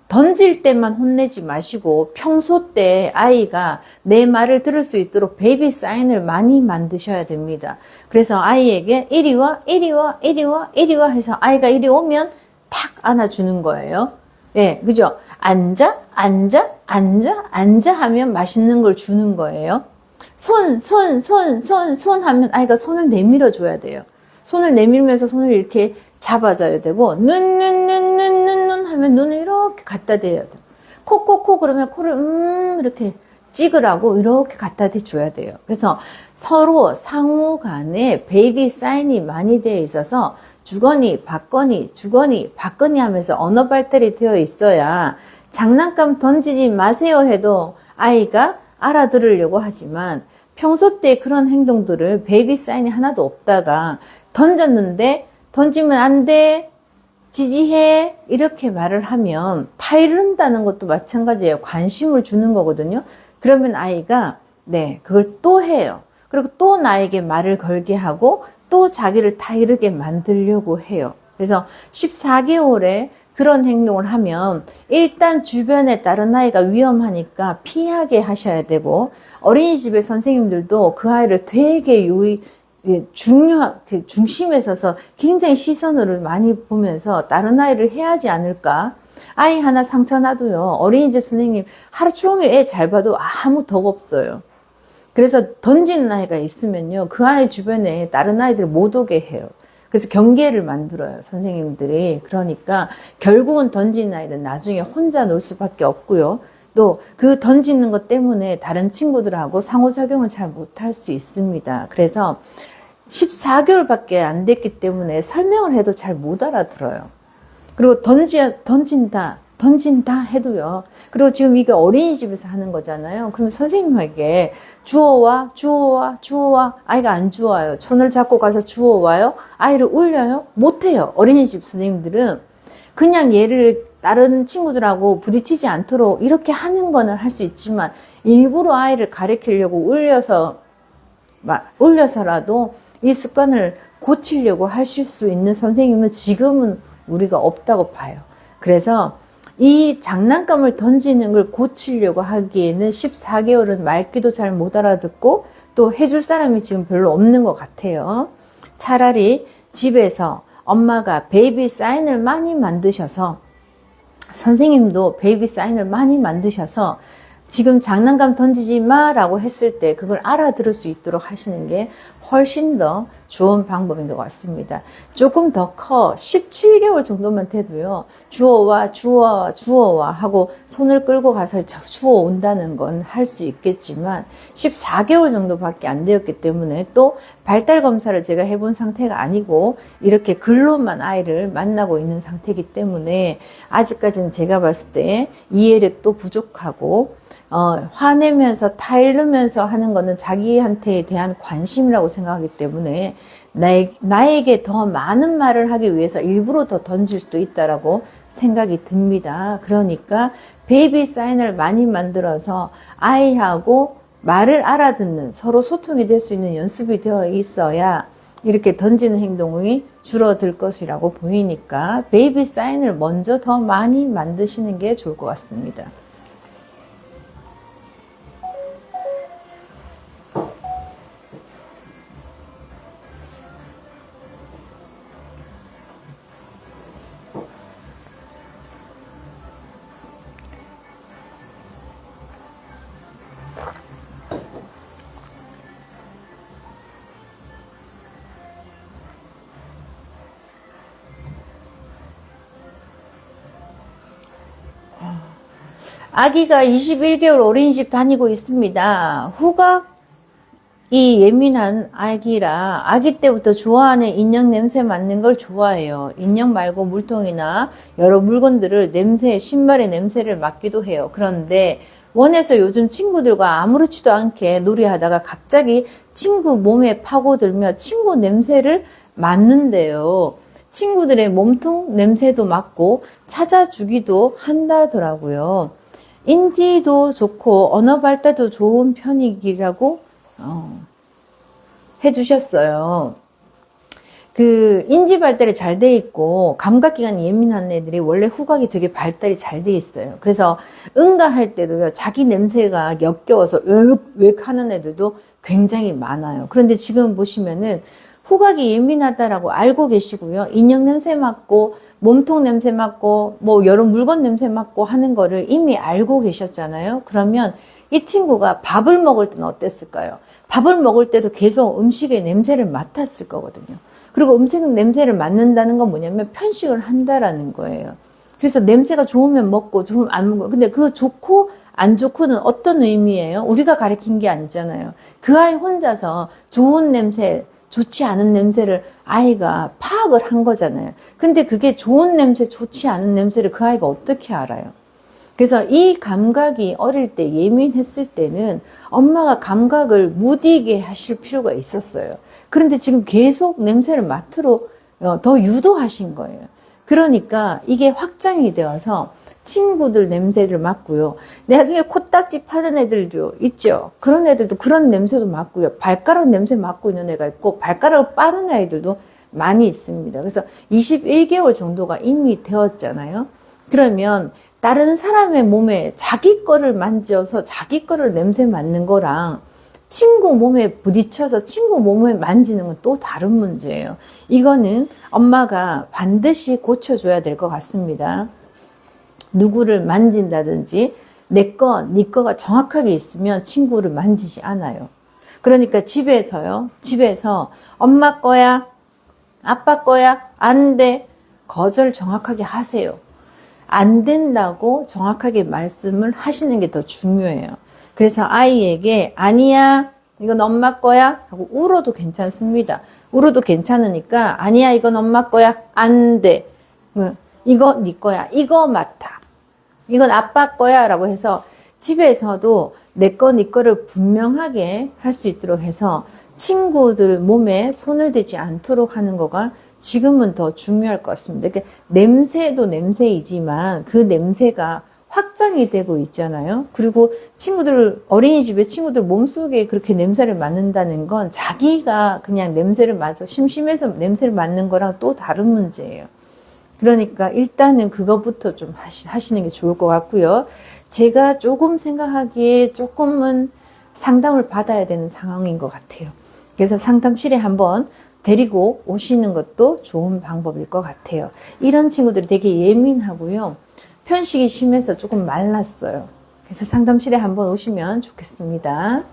던질 때만 혼내지 마시고 평소 때 아이가 내 말을 들을 수 있도록 베이비 사인을 많이 만드셔야 됩니다. 그래서 아이에게 이리 와, 이리 와, 이리 와, 이리 와 해서 아이가 이리 오면 탁 안아주는 거예요. 예, 그죠? 앉아, 앉아, 앉아, 앉아 하면 맛있는 걸 주는 거예요. 손 하면 아이가 손을 내밀어 줘야 돼요. 손을 내밀면서 손을 이렇게 잡아줘야 되고, 눈 하면 눈을 이렇게 갖다 대야 돼요. 코 그러면 코를 이렇게 찍으라고 이렇게 갖다 대줘야 돼요. 그래서 서로 상호 간에 베이비 사인이 많이 되어 있어서 주거니 받거니 주거니 받거니 하면서 언어 발달이 되어 있어야 장난감 던지지 마세요 해도 아이가 알아들으려고 하지만 평소 때 그런 행동들을 베이비 사인이 하나도 없다가 던졌는데 던지면 안 돼, 지지해 이렇게 말을 하면 타이른다는 것도 마찬가지예요. 관심을 주는 거거든요. 그러면 아이가 네 그걸 또 해요. 그리고 또 나에게 말을 걸게 하고 또 자기를 타이르게 만들려고 해요. 그래서 14개월에 그런 행동을 하면 일단 주변에 다른 아이가 위험하니까 피하게 하셔야 되고 어린이집의 선생님들도 그 아이를 되게 중심에 서서 굉장히 시선을 많이 보면서 다른 아이를 해야지 않을까. 아이 하나 상처 놔도요. 어린이집 선생님 하루 종일 애 잘 봐도 아무 덕 없어요. 그래서 던지는 아이가 있으면요. 그 아이 주변에 다른 아이들 못 오게 해요. 그래서 경계를 만들어요. 선생님들이. 그러니까 결국은 던지는 아이는 나중에 혼자 놀 수밖에 없고요. 또 그 던지는 것 때문에 다른 친구들하고 상호작용을 잘 못할 수 있습니다. 그래서 14개월밖에 안 됐기 때문에 설명을 해도 잘 못 알아들어요. 그리고 던진다 해도요. 그리고 지금 이게 어린이집에서 하는 거잖아요. 그러면 선생님에게 주워와 아이가 안 주워요. 손을 잡고 가서 주워와요. 아이를 울려요? 못해요. 어린이집 선생님들은 그냥 얘를 다른 친구들하고 부딪히지 않도록 이렇게 하는 거는 할 수 있지만 일부러 아이를 가리키려고 울려서라도 이 습관을 고치려고 하실 수 있는 선생님은 지금은 우리가 없다고 봐요. 그래서 이 장난감을 던지는 걸 고치려고 하기에는 14개월은 말귀도 잘 못 알아듣고 또 해줄 사람이 지금 별로 없는 것 같아요. 차라리 집에서 엄마가 베이비 사인을 많이 만드셔서 선생님도 베이비 사인을 많이 만드셔서 지금 장난감 던지지 마라고 했을 때 그걸 알아들을 수 있도록 하시는 게 훨씬 더 좋은 방법인 것 같습니다. 조금 더 커 17개월 정도만 돼도요. 주워와 하고 손을 끌고 가서 주워 온다는 건 할 수 있겠지만 14개월 정도밖에 안 되었기 때문에 또 발달 검사를 제가 해본 상태가 아니고 이렇게 글로만 아이를 만나고 있는 상태이기 때문에 아직까지는 제가 봤을 때 이해력도 부족하고 화내면서 타이르면서 하는 거는 자기한테 대한 관심이라고 생각하기 때문에 나에게 더 많은 말을 하기 위해서 일부러 더 던질 수도 있다라고 생각이 듭니다. 그러니까 베이비 사인을 많이 만들어서 아이하고 말을 알아듣는 서로 소통이 될 수 있는 연습이 되어 있어야 이렇게 던지는 행동이 줄어들 것이라고 보이니까 베이비 사인을 먼저 더 많이 만드시는 게 좋을 것 같습니다. 아기가 21개월 어린이집 다니고 있습니다. 후각이 예민한 아기라 아기 때부터 좋아하는 인형 냄새 맡는 걸 좋아해요. 인형 말고 물통이나 여러 물건들을 신발의 냄새를 맡기도 해요. 그런데 원에서 요즘 친구들과 아무렇지도 않게 놀이하다가 갑자기 친구 몸에 파고들며 친구 냄새를 맡는데요. 친구들의 몸통 냄새도 맡고 찾아주기도 한다더라고요. 인지도 좋고 언어 발달도 좋은 편이라고 해주셨어요. 그 인지 발달이 잘 돼 있고 감각기관이 예민한 애들이 원래 후각이 되게 발달이 잘 돼 있어요. 그래서 응가할 때도요, 자기 냄새가 역겨워서 으윽 하는 애들도 굉장히 많아요. 그런데 지금 보시면은 후각이 예민하다라고 알고 계시고요, 인형 냄새 맡고 몸통 냄새 맡고 뭐 여러 물건 냄새 맡고 하는 거를 이미 알고 계셨잖아요. 그러면 이 친구가 밥을 먹을 때는 어땠을까요? 밥을 먹을 때도 계속 음식의 냄새를 맡았을 거거든요. 그리고 음식 냄새를 맡는다는 건 뭐냐면 편식을 한다라는 거예요. 그래서 냄새가 좋으면 먹고 좋으면 안 먹고. 근데 그 좋고 안 좋고는 어떤 의미예요? 우리가 가르친 게 아니잖아요. 그 아이 혼자서 좋은 냄새, 좋지 않은 냄새를 아이가 파악을 한 거잖아요. 근데 그게 좋은 냄새, 좋지 않은 냄새를 그 아이가 어떻게 알아요? 그래서 이 감각이 어릴 때 예민했을 때는 엄마가 감각을 무디게 하실 필요가 있었어요. 그런데 지금 계속 냄새를 맡으러 더 유도하신 거예요. 그러니까 이게 확장이 되어서 친구들 냄새를 맡고요. 나중에 코딱지 파는 애들도 있죠. 그런 애들도 그런 냄새도 맡고요. 발가락 냄새 맡고 있는 애가 있고 발가락을 빠는 아이들도 많이 있습니다. 그래서 21개월 정도가 이미 되었잖아요. 그러면 다른 사람의 몸에 자기 거를 만져서 자기 거를 냄새 맡는 거랑 친구 몸에 부딪혀서 친구 몸에 만지는 건 또 다른 문제예요. 이거는 엄마가 반드시 고쳐줘야 될 것 같습니다. 누구를 만진다든지 내 거, 네 거가 정확하게 있으면 친구를 만지지 않아요. 그러니까 집에서요. 집에서 엄마 거야, 아빠 거야, 안 돼. 거절 정확하게 하세요. 안 된다고 정확하게 말씀을 하시는 게 더 중요해요. 그래서 아이에게 아니야, 이건 엄마 거야 하고 울어도 괜찮습니다. 울어도 괜찮으니까 아니야, 이건 엄마 거야, 안 돼. 이거 네 거야, 이거 맡아. 이건 아빠 거야 라고 해서 집에서도 내 거, 네 거를 분명하게 할 수 있도록 해서 친구들 몸에 손을 대지 않도록 하는 거가 지금은 더 중요할 것 같습니다. 그러니까 냄새도 냄새이지만 그 냄새가 확장이 되고 있잖아요. 그리고 친구들, 어린이집에 친구들 몸속에 그렇게 냄새를 맡는다는 건 자기가 그냥 냄새를 맡아 심심해서 냄새를 맡는 거랑 또 다른 문제예요. 그러니까 일단은 그거부터 좀 하시는 게 좋을 것 같고요. 제가 조금 생각하기에 조금은 상담을 받아야 되는 상황인 것 같아요. 그래서 상담실에 한번 데리고 오시는 것도 좋은 방법일 것 같아요. 이런 친구들이 되게 예민하고요. 편식이 심해서 조금 말랐어요. 그래서 상담실에 한번 오시면 좋겠습니다.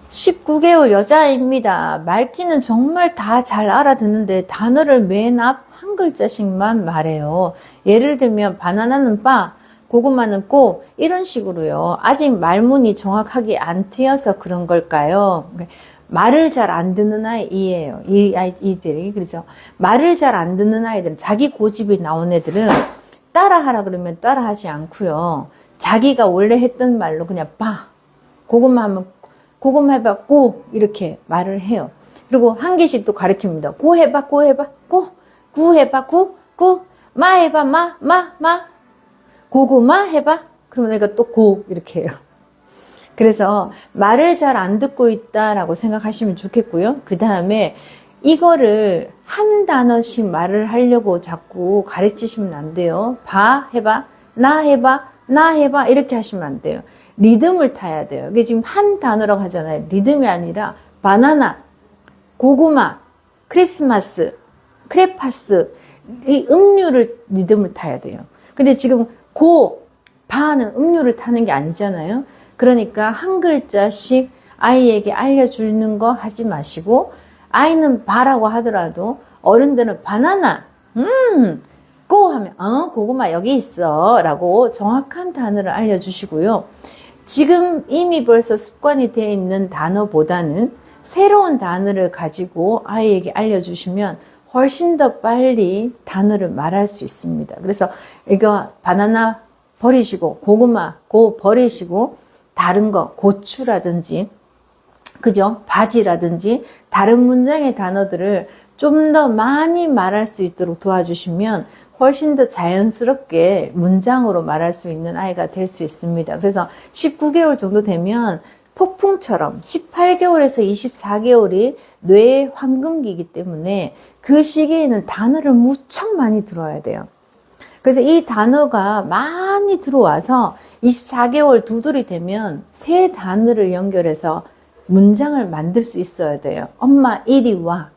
19개월 여자입니다. 말귀는 정말 다 잘 알아듣는데 단어를 맨 앞 한 글자씩만 말해요. 예를 들면 바나나는 바, 고구마는 꼬, 이런 식으로요. 아직 말문이 정확하게 안 트여서 그런 걸까요? 말을 잘 안 듣는 아이예요. 이들이. 그래서 말을 잘 안 듣는 아이들은, 자기 고집이 나온 애들은 따라하라 그러면 따라하지 않고요. 자기가 원래 했던 말로 그냥 바, 고구마 하면 고구마 해봐, 꼬, 이렇게 말을 해요. 그리고 한 개씩 또 가르칩니다. 고 해봐, 고 해봐, 꼬, 구 해봐, 구, 마 해봐, 마, 고구마 해봐. 그러면 내가 또 고, 이렇게 해요. 그래서 말을 잘 안 듣고 있다라고 생각하시면 좋겠고요. 그 다음에 이거를 한 단어씩 말을 하려고 자꾸 가르치시면 안 돼요. 바 해봐, 나 해봐, 나 해봐, 이렇게 하시면 안 돼요. 리듬을 타야 돼요. 이게 지금 한 단어라고 하잖아요. 리듬이 아니라 바나나, 고구마, 크리스마스, 크레파스, 이 음률을 리듬을 타야 돼요. 근데 지금 고, 바는 음률을 타는 게 아니잖아요. 그러니까 한 글자씩 아이에게 알려주는 거 하지 마시고, 아이는 바라고 하더라도 어른들은 바나나, 고 하면 고구마 여기 있어 라고 정확한 단어를 알려주시고요. 지금 이미 벌써 습관이 되어 있는 단어보다는 새로운 단어를 가지고 아이에게 알려주시면 훨씬 더 빨리 단어를 말할 수 있습니다. 그래서 이거 바나나 버리시고 고구마 고 버리시고 다른 거 고추라든지 그죠? 바지라든지 다른 문장의 단어들을 좀 더 많이 말할 수 있도록 도와주시면 훨씬 더 자연스럽게 문장으로 말할 수 있는 아이가 될 수 있습니다. 그래서 19개월 정도 되면 폭풍처럼 18개월에서 24개월이 뇌의 황금기이기 때문에 그 시기에는 단어를 무척 많이 들어야 돼요. 그래서 이 단어가 많이 들어와서 24개월 두들이 되면 새 단어를 연결해서 문장을 만들 수 있어야 돼요. 엄마 이리 와.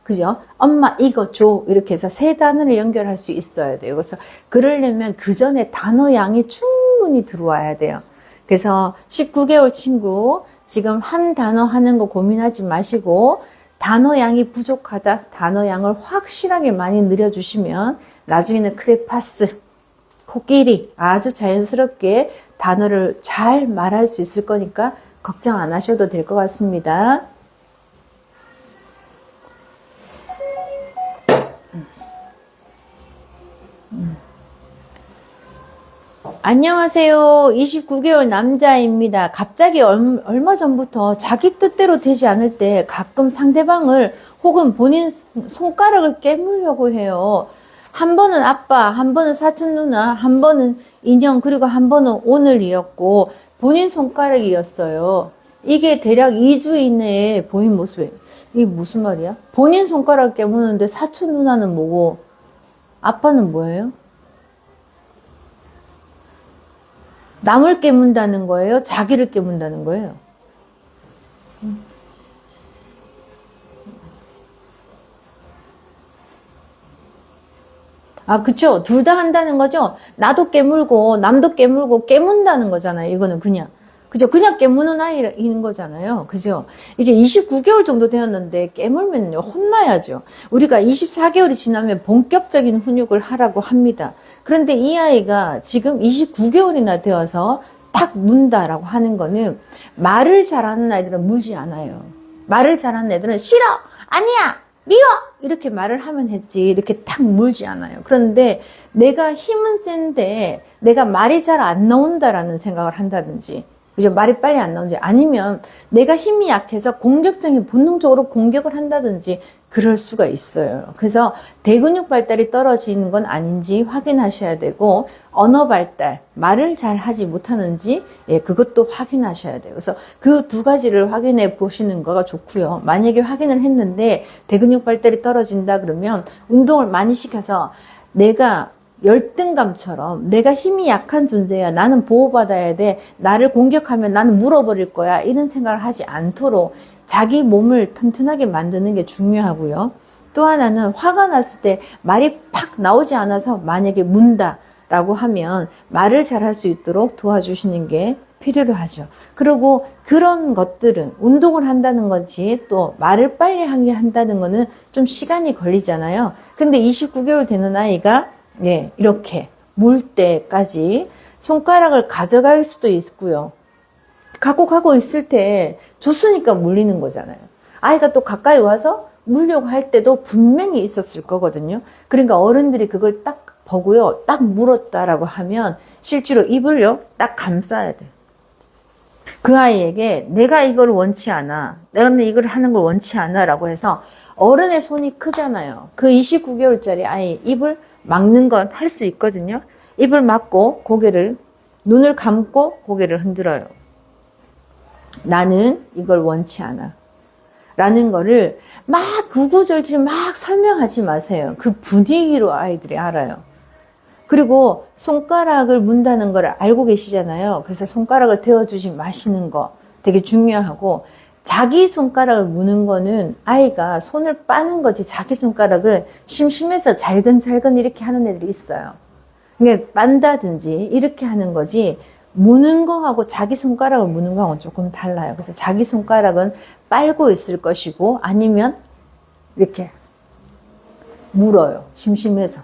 그죠? 엄마 이거 줘. 이렇게 해서 세 단어를 연결할 수 있어야 돼요. 그래서 그러려면 그 전에 단어 양이 충분히 들어와야 돼요. 그래서 19개월 친구 지금 한 단어 하는 거 고민하지 마시고 단어 양이 부족하다. 단어 양을 확실하게 많이 늘려주시면 나중에는 크레파스, 코끼리 아주 자연스럽게 단어를 잘 말할 수 있을 거니까 걱정 안 하셔도 될 것 같습니다. 안녕하세요. 29개월 남자입니다. 갑자기 얼마 전부터 자기 뜻대로 되지 않을 때 가끔 상대방을 혹은 본인 손가락을 깨물려고 해요. 한 번은 아빠, 한 번은 사촌 누나, 한 번은 인형, 그리고 한 번은 오늘이었고 본인 손가락이었어요. 이게 대략 2주 이내에 보인 모습이에요. 이게 무슨 말이야? 본인 손가락 깨무는데 사촌 누나는 뭐고 아빠는 뭐예요? 남을 깨문다는 거예요? 자기를 깨문다는 거예요? 아, 그쵸. 둘 다 한다는 거죠. 나도 깨물고 남도 깨물고 깨문다는 거잖아요. 이거는 그냥. 그죠? 그냥 깨무는 아이인 거잖아요. 그죠? 이게 29개월 정도 되었는데 깨물면요 혼나야죠. 우리가 24개월이 지나면 본격적인 훈육을 하라고 합니다. 그런데 이 아이가 지금 29개월이나 되어서 탁 문다라고 하는 거는 말을 잘하는 아이들은 물지 않아요. 말을 잘하는 애들은 싫어! 아니야! 미워! 이렇게 말을 하면 했지 이렇게 탁 물지 않아요. 그런데 내가 힘은 센데 내가 말이 잘 안 나온다라는 생각을 한다든지 그죠? 말이 빨리 안 나오는지 아니면 내가 힘이 약해서 공격적인 본능적으로 공격을 한다든지 그럴 수가 있어요. 그래서 대근육 발달이 떨어지는 건 아닌지 확인하셔야 되고 언어 발달, 말을 잘 하지 못하는지 그것도 확인하셔야 돼요. 그래서 그 두 가지를 확인해 보시는 거가 좋고요. 만약에 확인을 했는데 대근육 발달이 떨어진다 그러면 운동을 많이 시켜서 내가 열등감처럼 내가 힘이 약한 존재야. 나는 보호받아야 돼. 나를 공격하면 나는 물어버릴 거야. 이런 생각을 하지 않도록 자기 몸을 튼튼하게 만드는 게 중요하고요. 또 하나는 화가 났을 때 말이 팍 나오지 않아서 만약에 문다라고 하면 말을 잘할 수 있도록 도와주시는 게 필요로 하죠. 그리고 그런 것들은 운동을 한다는 거지 또 말을 빨리 하게 한다는 거는 좀 시간이 걸리잖아요. 근데 29개월 되는 아이가 이렇게 물 때까지 손가락을 가져갈 수도 있고요. 갖고 가고 있을 때 줬으니까 물리는 거잖아요. 아이가 또 가까이 와서 물려고 할 때도 분명히 있었을 거거든요. 그러니까 어른들이 그걸 딱 보고요. 딱 물었다라고 하면 실제로 입을요. 딱 감싸야 돼요. 그 아이에게 내가 이걸 원치 않아. 내가 이걸 하는 걸 원치 않아 라고 해서 어른의 손이 크잖아요. 그 29개월짜리 아이 입을 막는 건 할 수 있거든요. 입을 막고 눈을 감고 고개를 흔들어요. 나는 이걸 원치 않아. 라는 거를 막 구구절절 막 설명하지 마세요. 그 분위기로 아이들이 알아요. 그리고 손가락을 문다는 걸 알고 계시잖아요. 그래서 손가락을 대어주지 마시는 거 되게 중요하고 자기 손가락을 무는 거는 아이가 손을 빠는 거지 자기 손가락을 심심해서 잘근잘근 이렇게 하는 애들이 있어요. 그러니까 빤다든지 이렇게 하는 거지 무는 거하고 자기 손가락을 무는 거하고는 조금 달라요. 그래서 자기 손가락은 빨고 있을 것이고 아니면 이렇게 물어요. 심심해서.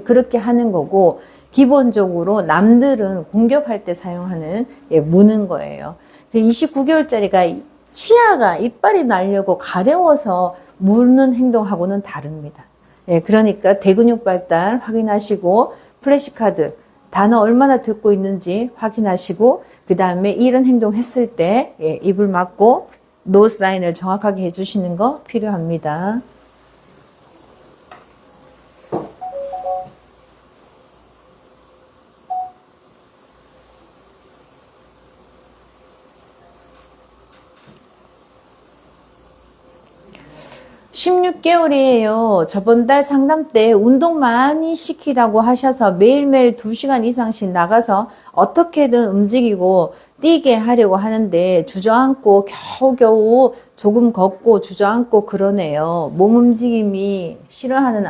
그렇게 하는 거고 기본적으로 남들은 공격할 때 사용하는 무는 거예요. 29개월짜리가 치아가 이빨이 나려고 가려워서 무는 행동하고는 다릅니다. 그러니까 대근육 발달 확인하시고 플래시카드 단어 얼마나 듣고 있는지 확인하시고 그 다음에 이런 행동 했을 때 입을 막고 노 사인을 정확하게 해주시는 거 필요합니다. (16개월이에요) 저번 달 상담 때 운동 많이 시키라고 하셔서 매일매일 2시간 이상씩 나가서 어떻게든 움직이고 뛰게 하려고 하는데 주저앉고 겨우겨우 조금 걷고 주저앉고 그러네요. 몸 움직임이 싫어하는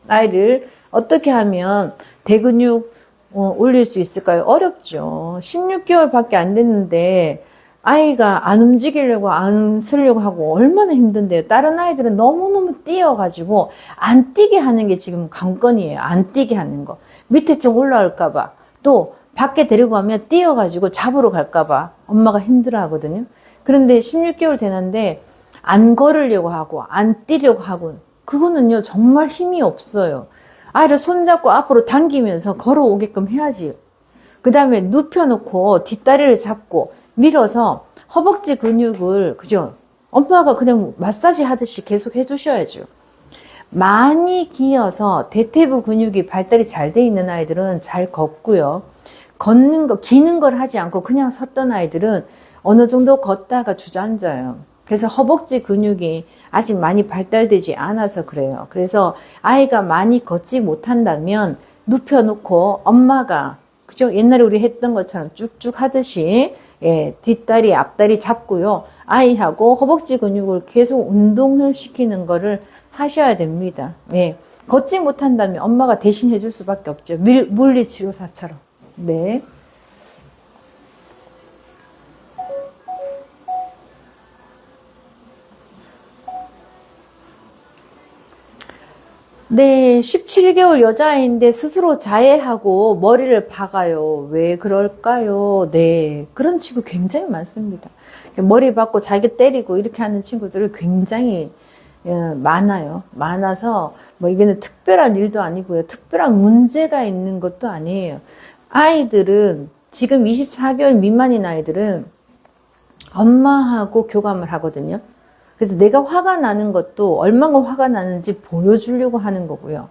아이를 어떻게 하면 대근육 올릴 수 있을까요? 어렵죠. 16개월밖에 안 됐는데 아이가 안 움직이려고 안 쓰려고 하고 얼마나 힘든데요. 다른 아이들은 너무너무 뛰어가지고 안 뛰게 하는 게 지금 관건이에요. 안 뛰게 하는 거. 밑에 층 올라올까봐 또 밖에 데리고 가면 뛰어가지고 잡으러 갈까봐 엄마가 힘들어 하거든요. 그런데 16개월 되는데 안 걸으려고 하고 안 뛰려고 하고 그거는요 정말 힘이 없어요. 아이를 손잡고 앞으로 당기면서 걸어오게끔 해야지. 그 다음에 눕혀놓고 뒷다리를 잡고 밀어서 허벅지 근육을 그죠? 엄마가 그냥 마사지 하듯이 계속 해주셔야죠. 많이 기어서 대퇴부 근육이 발달이 잘 돼 있는 아이들은 잘 걷고요. 걷는 거, 기는 걸 하지 않고 그냥 섰던 아이들은 어느 정도 걷다가 주저앉아요. 그래서 허벅지 근육이 아직 많이 발달되지 않아서 그래요. 그래서 아이가 많이 걷지 못한다면 눕혀놓고 엄마가 그죠? 옛날에 우리 했던 것처럼 쭉쭉 하듯이 뒷다리, 앞다리 잡고요. 아이하고 허벅지 근육을 계속 운동을 시키는 거를 하셔야 됩니다. 걷지 못한다면 엄마가 대신 해줄 수밖에 없죠. 물리치료사처럼. 네. 네, 17개월 여자아이인데 스스로 자해하고 머리를 박아요. 왜 그럴까요? 네, 그런 친구 굉장히 많습니다. 머리 박고 자기가 때리고 이렇게 하는 친구들이 굉장히 많아요. 많아서 뭐 이게는 특별한 일도 아니고요. 특별한 문제가 있는 것도 아니에요. 아이들은 지금 24개월 미만인 아이들은 엄마하고 교감을 하거든요. 그래서 내가 화가 나는 것도 얼마나 화가 나는지 보여주려고 하는 거고요.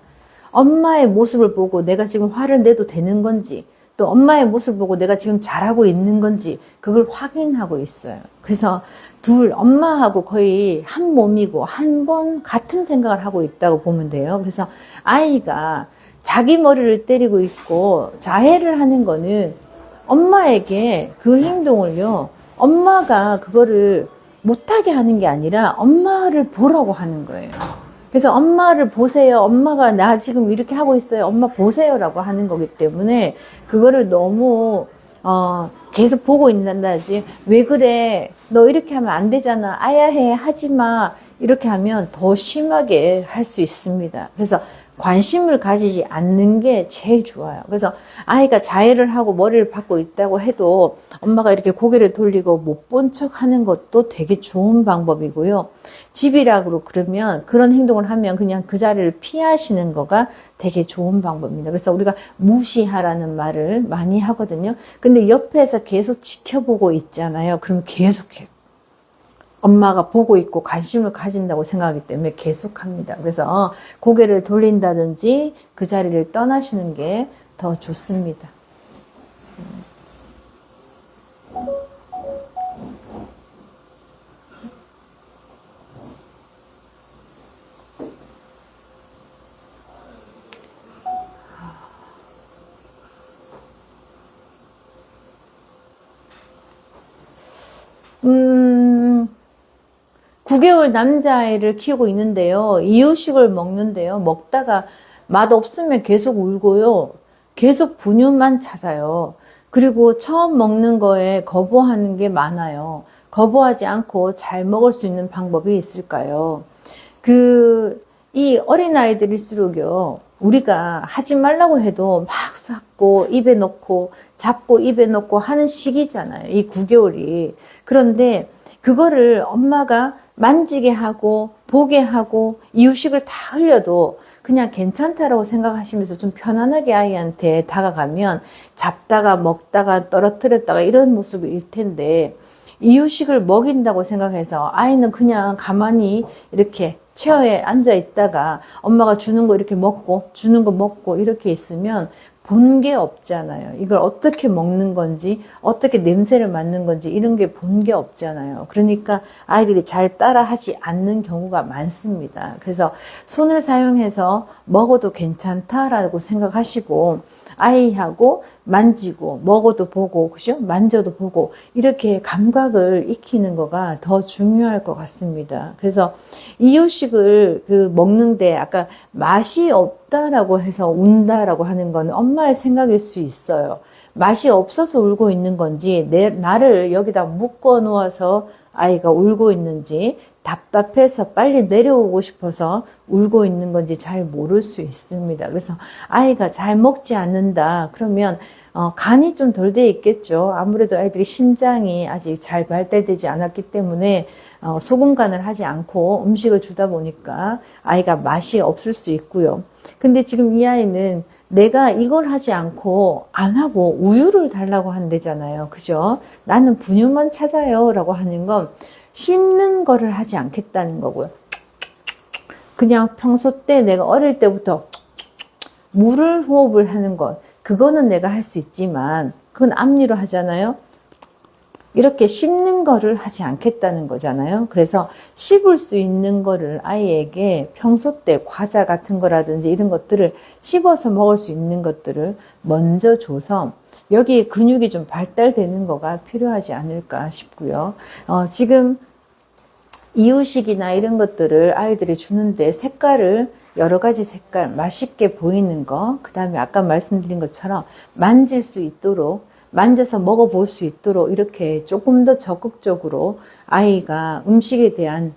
엄마의 모습을 보고 내가 지금 화를 내도 되는 건지 또 엄마의 모습을 보고 내가 지금 잘하고 있는 건지 그걸 확인하고 있어요. 그래서 엄마하고 거의 한 몸이고 한 번 같은 생각을 하고 있다고 보면 돼요. 그래서 아이가 자기 머리를 때리고 있고 자해를 하는 거는 엄마에게 그 행동을요. 엄마가 그거를 못하게 하는 게 아니라 엄마를 보라고 하는 거예요. 그래서 엄마를 보세요. 엄마가 나 지금 이렇게 하고 있어요. 엄마 보세요라고 하는 거기 때문에 그거를 너무 계속 보고 있는다지 왜 그래? 너 이렇게 하면 안 되잖아. 아야해 하지 마. 이렇게 하면 더 심하게 할 수 있습니다. 그래서 관심을 가지지 않는 게 제일 좋아요. 그래서 아이가 자해를 하고 머리를 박고 있다고 해도 엄마가 이렇게 고개를 돌리고 못 본 척 하는 것도 되게 좋은 방법이고요. 집이라고 그러면 그런 행동을 하면 그냥 그 자리를 피하시는 거가 되게 좋은 방법입니다. 그래서 우리가 무시하라는 말을 많이 하거든요. 근데 옆에서 계속 지켜보고 있잖아요. 그럼 계속해요. 엄마가 보고 있고 관심을 가진다고 생각하기 때문에 계속합니다. 그래서 고개를 돌린다든지 그 자리를 떠나시는 게 더 좋습니다. 음... 9개월 남자아이를 키우고 있는데요. 이유식을 먹는데요. 먹다가 맛없으면 계속 울고요. 계속 분유만 찾아요. 그리고 처음 먹는 거에 거부하는 게 많아요. 거부하지 않고 잘 먹을 수 있는 방법이 있을까요? 이 어린아이들일수록요. 우리가 하지 말라고 해도 막 잡고 입에 넣고 잡고 입에 넣고 하는 시기잖아요. 이 9개월이. 그런데 그거를 엄마가 만지게 하고 보게 하고 이유식을 다 흘려도 그냥 괜찮다라고 생각하시면서 좀 편안하게 아이한테 다가가면 잡다가 먹다가 떨어뜨렸다가 이런 모습일 텐데 이유식을 먹인다고 생각해서 아이는 그냥 가만히 이렇게 체어에 앉아 있다가 엄마가 주는 거 이렇게 먹고 주는 거 먹고 이렇게 있으면 본 게 없잖아요. 이걸 어떻게 먹는 건지, 어떻게 냄새를 맡는 건지 이런 게 본 게 없잖아요. 그러니까 아이들이 잘 따라하지 않는 경우가 많습니다. 그래서 손을 사용해서 먹어도 괜찮다라고 생각하시고 아이하고 만지고 먹어도 보고 그죠? 만져도 보고 이렇게 감각을 익히는 거가 더 중요할 것 같습니다. 그래서 이유식을 먹는데 아까 맛이 없다라고 해서 운다라고 하는 건 엄마의 생각일 수 있어요. 맛이 없어서 울고 있는 건지 나를 여기다 묶어 놓아서 아이가 울고 있는지 답답해서 빨리 내려오고 싶어서 울고 있는 건지 잘 모를 수 있습니다. 그래서 아이가 잘 먹지 않는다 그러면 간이 좀 덜 돼 있겠죠. 아무래도 아이들이 신장이 아직 잘 발달되지 않았기 때문에 소금간을 하지 않고 음식을 주다 보니까 아이가 맛이 없을 수 있고요. 근데 지금 이 아이는 내가 이걸 하지 않고 안 하고 우유를 달라고 한대잖아요. 그죠? 나는 분유만 찾아요 라고 하는 건 씹는 거를 하지 않겠다는 거고요. 그냥 평소 때 내가 어릴 때부터 물을 호흡을 하는 것, 그거는 내가 할 수 있지만 그건 앞니로 하잖아요. 이렇게 씹는 거를 하지 않겠다는 거잖아요. 그래서 씹을 수 있는 거를 아이에게 평소 때 과자 같은 거라든지 이런 것들을 씹어서 먹을 수 있는 것들을 먼저 줘서 여기 근육이 좀 발달되는 거가 필요하지 않을까 싶고요. 지금 이유식이나 이런 것들을 아이들이 주는데 색깔을 여러 가지 색깔 맛있게 보이는 거, 그 다음에 아까 말씀드린 것처럼 만질 수 있도록 만져서 먹어볼 수 있도록 이렇게 조금 더 적극적으로 아이가 음식에 대한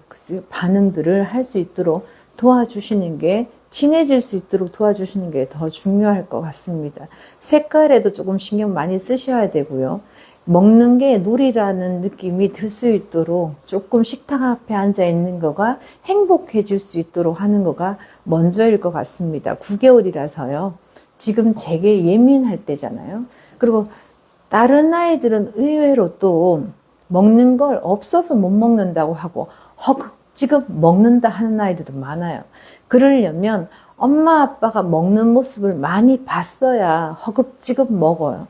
반응들을 할 수 있도록 도와주시는 게 친해질 수 있도록 도와주시는 게 더 중요할 것 같습니다. 색깔에도 조금 신경 많이 쓰셔야 되고요. 먹는 게 놀이라는 느낌이 들 수 있도록 조금 식탁 앞에 앉아 있는 거가 행복해질 수 있도록 하는 거가 먼저일 것 같습니다. 9개월이라서요. 지금 되게 예민할 때잖아요. 그리고 다른 아이들은 의외로 또 먹는 걸 없어서 못 먹는다고 하고 지금 먹는다 하는 아이들도 많아요. 그러려면 엄마 아빠가 먹는 모습을 많이 봤어야 허겁지겁 먹어요.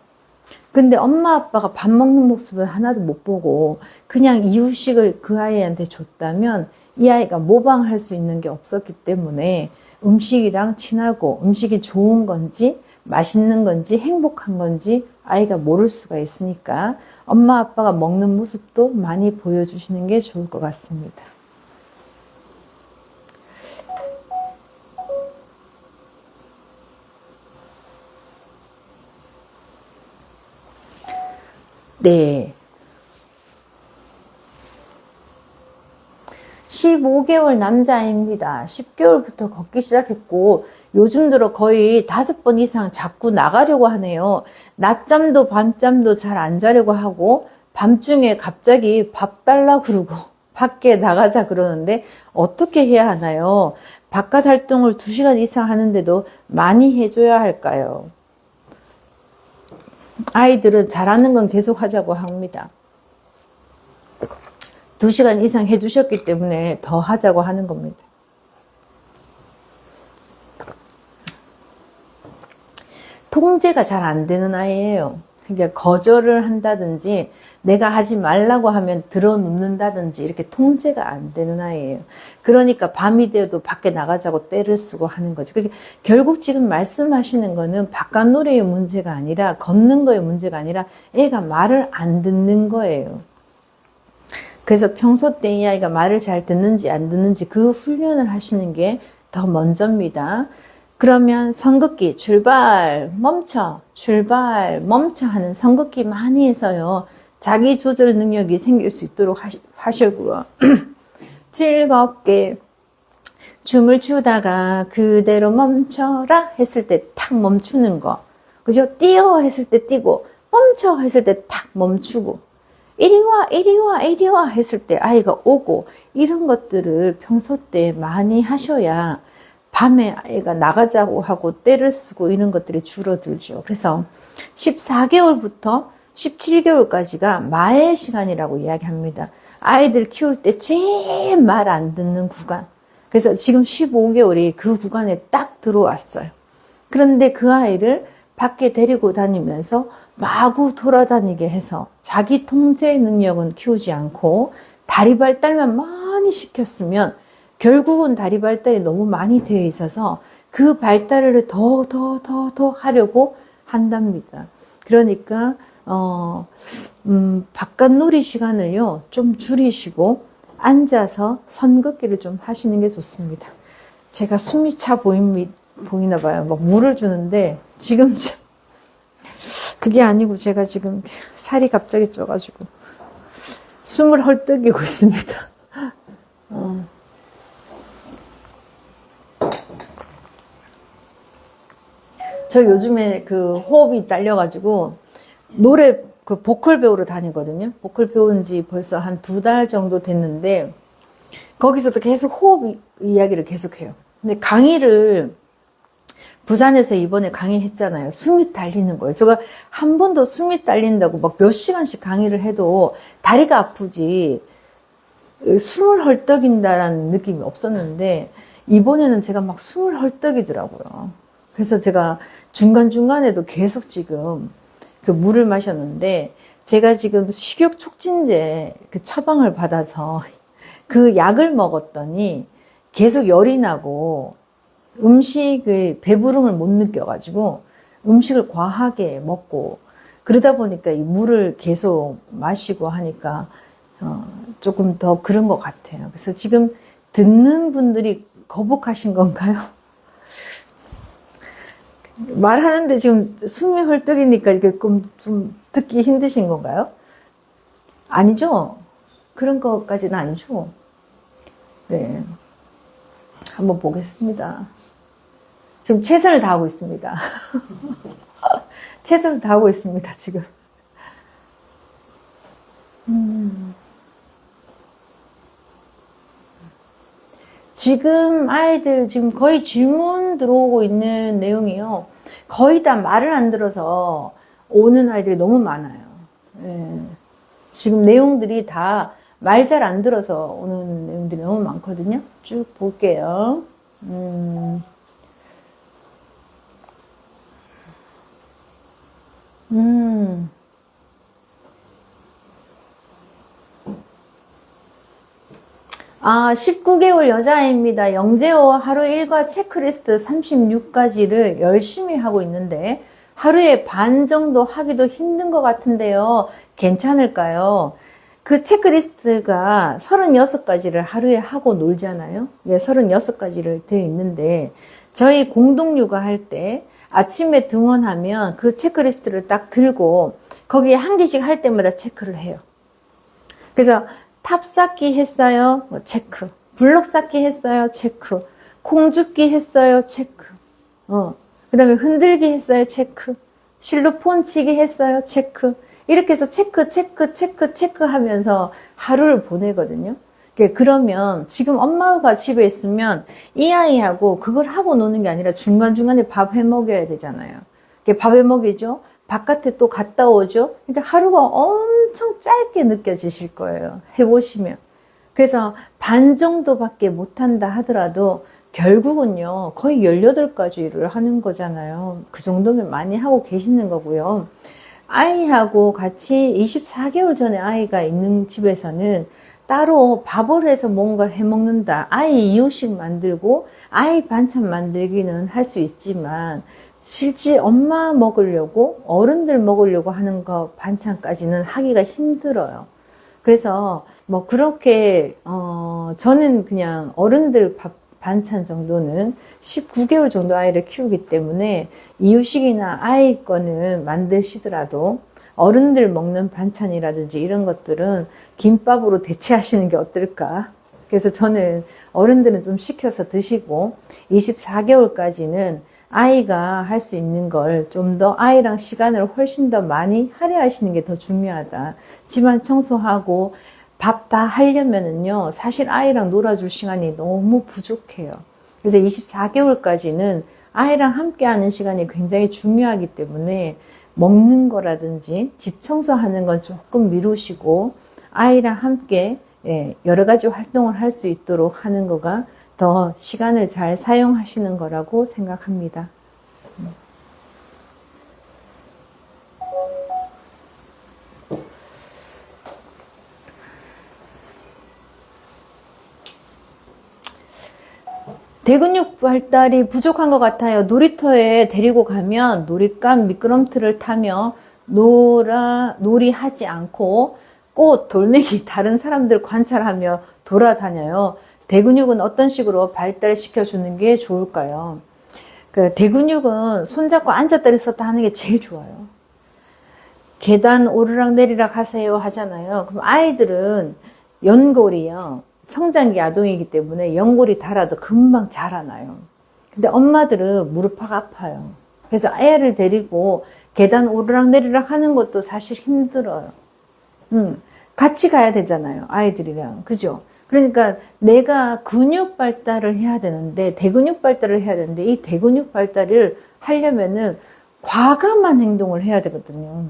근데 엄마 아빠가 밥 먹는 모습을 하나도 못 보고 그냥 이유식을 그 아이한테 줬다면 이 아이가 모방할 수 있는 게 없었기 때문에 음식이랑 친하고 음식이 좋은 건지 맛있는 건지 행복한 건지 아이가 모를 수가 있으니까 엄마 아빠가 먹는 모습도 많이 보여주시는 게 좋을 것 같습니다. 네. 15개월 남자입니다. 10개월부터 걷기 시작했고 요즘 들어 거의 5번 이상 자꾸 나가려고 하네요. 낮잠도 밤잠도 잘 안 자려고 하고 밤중에 갑자기 밥 달라 그러고 밖에 나가자 그러는데 어떻게 해야 하나요? 바깥 활동을 2시간 이상 하는데도 많이 해줘야 할까요? 아이들은 잘하는 건 계속 하자고 합니다. 2시간 이상 해주셨기 때문에 더 하자고 하는 겁니다. 통제가 잘 안 되는 아이예요. 그러니까 거절을 한다든지 내가 하지 말라고 하면 들어눕는다든지 이렇게 통제가 안 되는 아이예요. 그러니까 밤이 되어도 밖에 나가자고 떼를 쓰고 하는 거죠. 그러니까 결국 지금 말씀하시는 거는 바깥놀이의 문제가 아니라 걷는 거의 문제가 아니라 애가 말을 안 듣는 거예요. 그래서 평소 때 이 아이가 말을 잘 듣는지 안 듣는지 그 훈련을 하시는 게 더 먼저입니다. 그러면 선긋기 출발 멈춰 출발 멈춰 하는 선긋기 많이 해서요. 자기 조절 능력이 생길 수 있도록 하시고요. 즐겁게 춤을 추다가 그대로 멈춰라 했을 때 탁 멈추는 거. 그죠? 뛰어 했을 때 뛰고 멈춰 했을 때 탁 멈추고 이리 와 이리 와 이리 와 했을 때 아이가 오고 이런 것들을 평소 때 많이 하셔야 밤에 아이가 나가자고 하고 떼를 쓰고 이런 것들이 줄어들죠. 그래서 14개월부터 17개월까지가 마의 시간이라고 이야기합니다. 아이들 키울 때 제일 말 안 듣는 구간. 그래서 지금 15개월이 그 구간에 딱 들어왔어요. 그런데 그 아이를 밖에 데리고 다니면서 마구 돌아다니게 해서 자기 통제 능력은 키우지 않고 다리 발달만 많이 시켰으면 결국은 다리 발달이 너무 많이 되어 있어서 그 발달을 더 하려고 한답니다. 그러니까 바깥놀이 시간을요 좀 줄이시고 앉아서 선 걷기를 좀 하시는 게 좋습니다. 제가 숨이 차 보이나 봐요. 막 물을 주는데 지금 그게 아니고 제가 지금 살이 갑자기 쪄가지고 숨을 헐떡이고 있습니다. 저 요즘에 그 호흡이 딸려가지고 노래 그 보컬 배우러 다니거든요. 보컬 배운 지 벌써 한 2달 정도 됐는데 거기서도 계속 호흡 이야기를 계속해요. 근데 강의를 부산에서 이번에 강의했잖아요. 숨이 딸리는 거예요. 제가 한 번도 숨이 딸린다고 막 몇 시간씩 강의를 해도 다리가 아프지 숨을 헐떡인다라는 느낌이 없었는데 이번에는 제가 막 숨을 헐떡이더라고요. 그래서 제가 중간중간에도 계속 지금 그 물을 마셨는데 제가 지금 식욕 촉진제 그 처방을 받아서 그 약을 먹었더니 계속 열이 나고 음식의 배부름을 못 느껴가지고 음식을 과하게 먹고 그러다 보니까 이 물을 계속 마시고 하니까 조금 더 그런 것 같아요. 그래서 지금 듣는 분들이 거북하신 건가요? 말하는데 지금 숨이 헐떡이니까 이렇게 좀 듣기 힘드신 건가요? 아니죠? 그런 것까지는 아니죠? 네. 한번 보겠습니다. 지금 최선을 다하고 있습니다. 최선을 다하고 있습니다, 지금. 지금 아이들 지금 거의 질문 들어오고 있는 내용이요. 거의 다 말을 안 들어서 오는 아이들이 너무 많아요. 예. 지금 내용들이 다 말 잘 안 들어서 오는 내용들이 너무 많거든요. 쭉 볼게요. 아, 19개월 여자아이입니다. 영재호 하루 일과 체크리스트 36가지를 열심히 하고 있는데 하루에 반 정도 하기도 힘든 것 같은데요. 괜찮을까요? 그 체크리스트가 36가지를 하루에 하고 놀잖아요. 예, 36가지를 되어 있는데 저희 공동육아 할 때 아침에 등원하면 그 체크리스트를 딱 들고 거기에 한 개씩 할 때마다 체크를 해요. 그래서 탑 쌓기 했어요? 뭐 체크. 블럭 쌓기 했어요? 체크. 콩 줍기 했어요? 체크. 그 다음에 흔들기 했어요? 체크. 실로폰 치기 했어요? 체크. 이렇게 해서 체크 하면서 하루를 보내거든요. 그러면 지금 엄마가 집에 있으면 이 아이하고 그걸 하고 노는 게 아니라 중간중간에 밥 해 먹여야 되잖아요. 밥 해 먹이죠? 바깥에 또 갔다 오죠? 그러니까 하루가 엄청 짧게 느껴지실 거예요. 해보시면. 그래서 반 정도밖에 못한다 하더라도 결국은요, 거의 18가지를 하는 거잖아요. 그 정도면 많이 하고 계시는 거고요. 아이하고 같이 24개월 전에 아이가 있는 집에서는 따로 밥을 해서 뭔가를 해 먹는다. 아이 이유식 만들고 아이 반찬 만들기는 할 수 있지만 실제 엄마 먹으려고 어른들 먹으려고 하는 거 반찬까지는 하기가 힘들어요. 그래서 뭐 그렇게 저는 그냥 어른들 밥 반찬 정도는 19개월 정도 아이를 키우기 때문에 이유식이나 아이 거는 만드시더라도 어른들 먹는 반찬이라든지 이런 것들은 김밥으로 대체하시는 게 어떨까. 그래서 저는 어른들은 좀 시켜서 드시고 24개월까지는 아이가 할 수 있는 걸 좀 더 아이랑 시간을 훨씬 더 많이 할애하시는 게 더 중요하다. 집안 청소하고 밥 다 하려면은요, 사실 아이랑 놀아줄 시간이 너무 부족해요. 그래서 24개월까지는 아이랑 함께 하는 시간이 굉장히 중요하기 때문에 먹는 거라든지 집 청소하는 건 조금 미루시고 아이랑 함께 여러 가지 활동을 할 수 있도록 하는 거가 더 시간을 잘 사용하시는 거라고 생각합니다. 대근육 발달이 부족한 것 같아요. 놀이터에 데리고 가면 놀잇감 미끄럼틀을 타며 놀이하지 않고 꽃, 돌멩이, 다른 사람들 관찰하며 돌아다녀요. 대근육은 어떤 식으로 발달시켜 주는 게 좋을까요? 그 대근육은 손잡고 앉았다 일어섰다 하는 게 제일 좋아요. 계단 오르락 내리락 하세요 하잖아요. 그럼 아이들은 연골이요. 성장기 아동이기 때문에 연골이 닳아도 금방 자라나요. 근데 엄마들은 무릎팍 아파요. 그래서 애를 데리고 계단 오르락 내리락 하는 것도 사실 힘들어요. 같이 가야 되잖아요. 아이들이랑. 그죠? 그러니까 내가 근육 발달을 해야 되는데, 대근육 발달을 해야 되는데, 이 대근육 발달을 하려면은 과감한 행동을 해야 되거든요.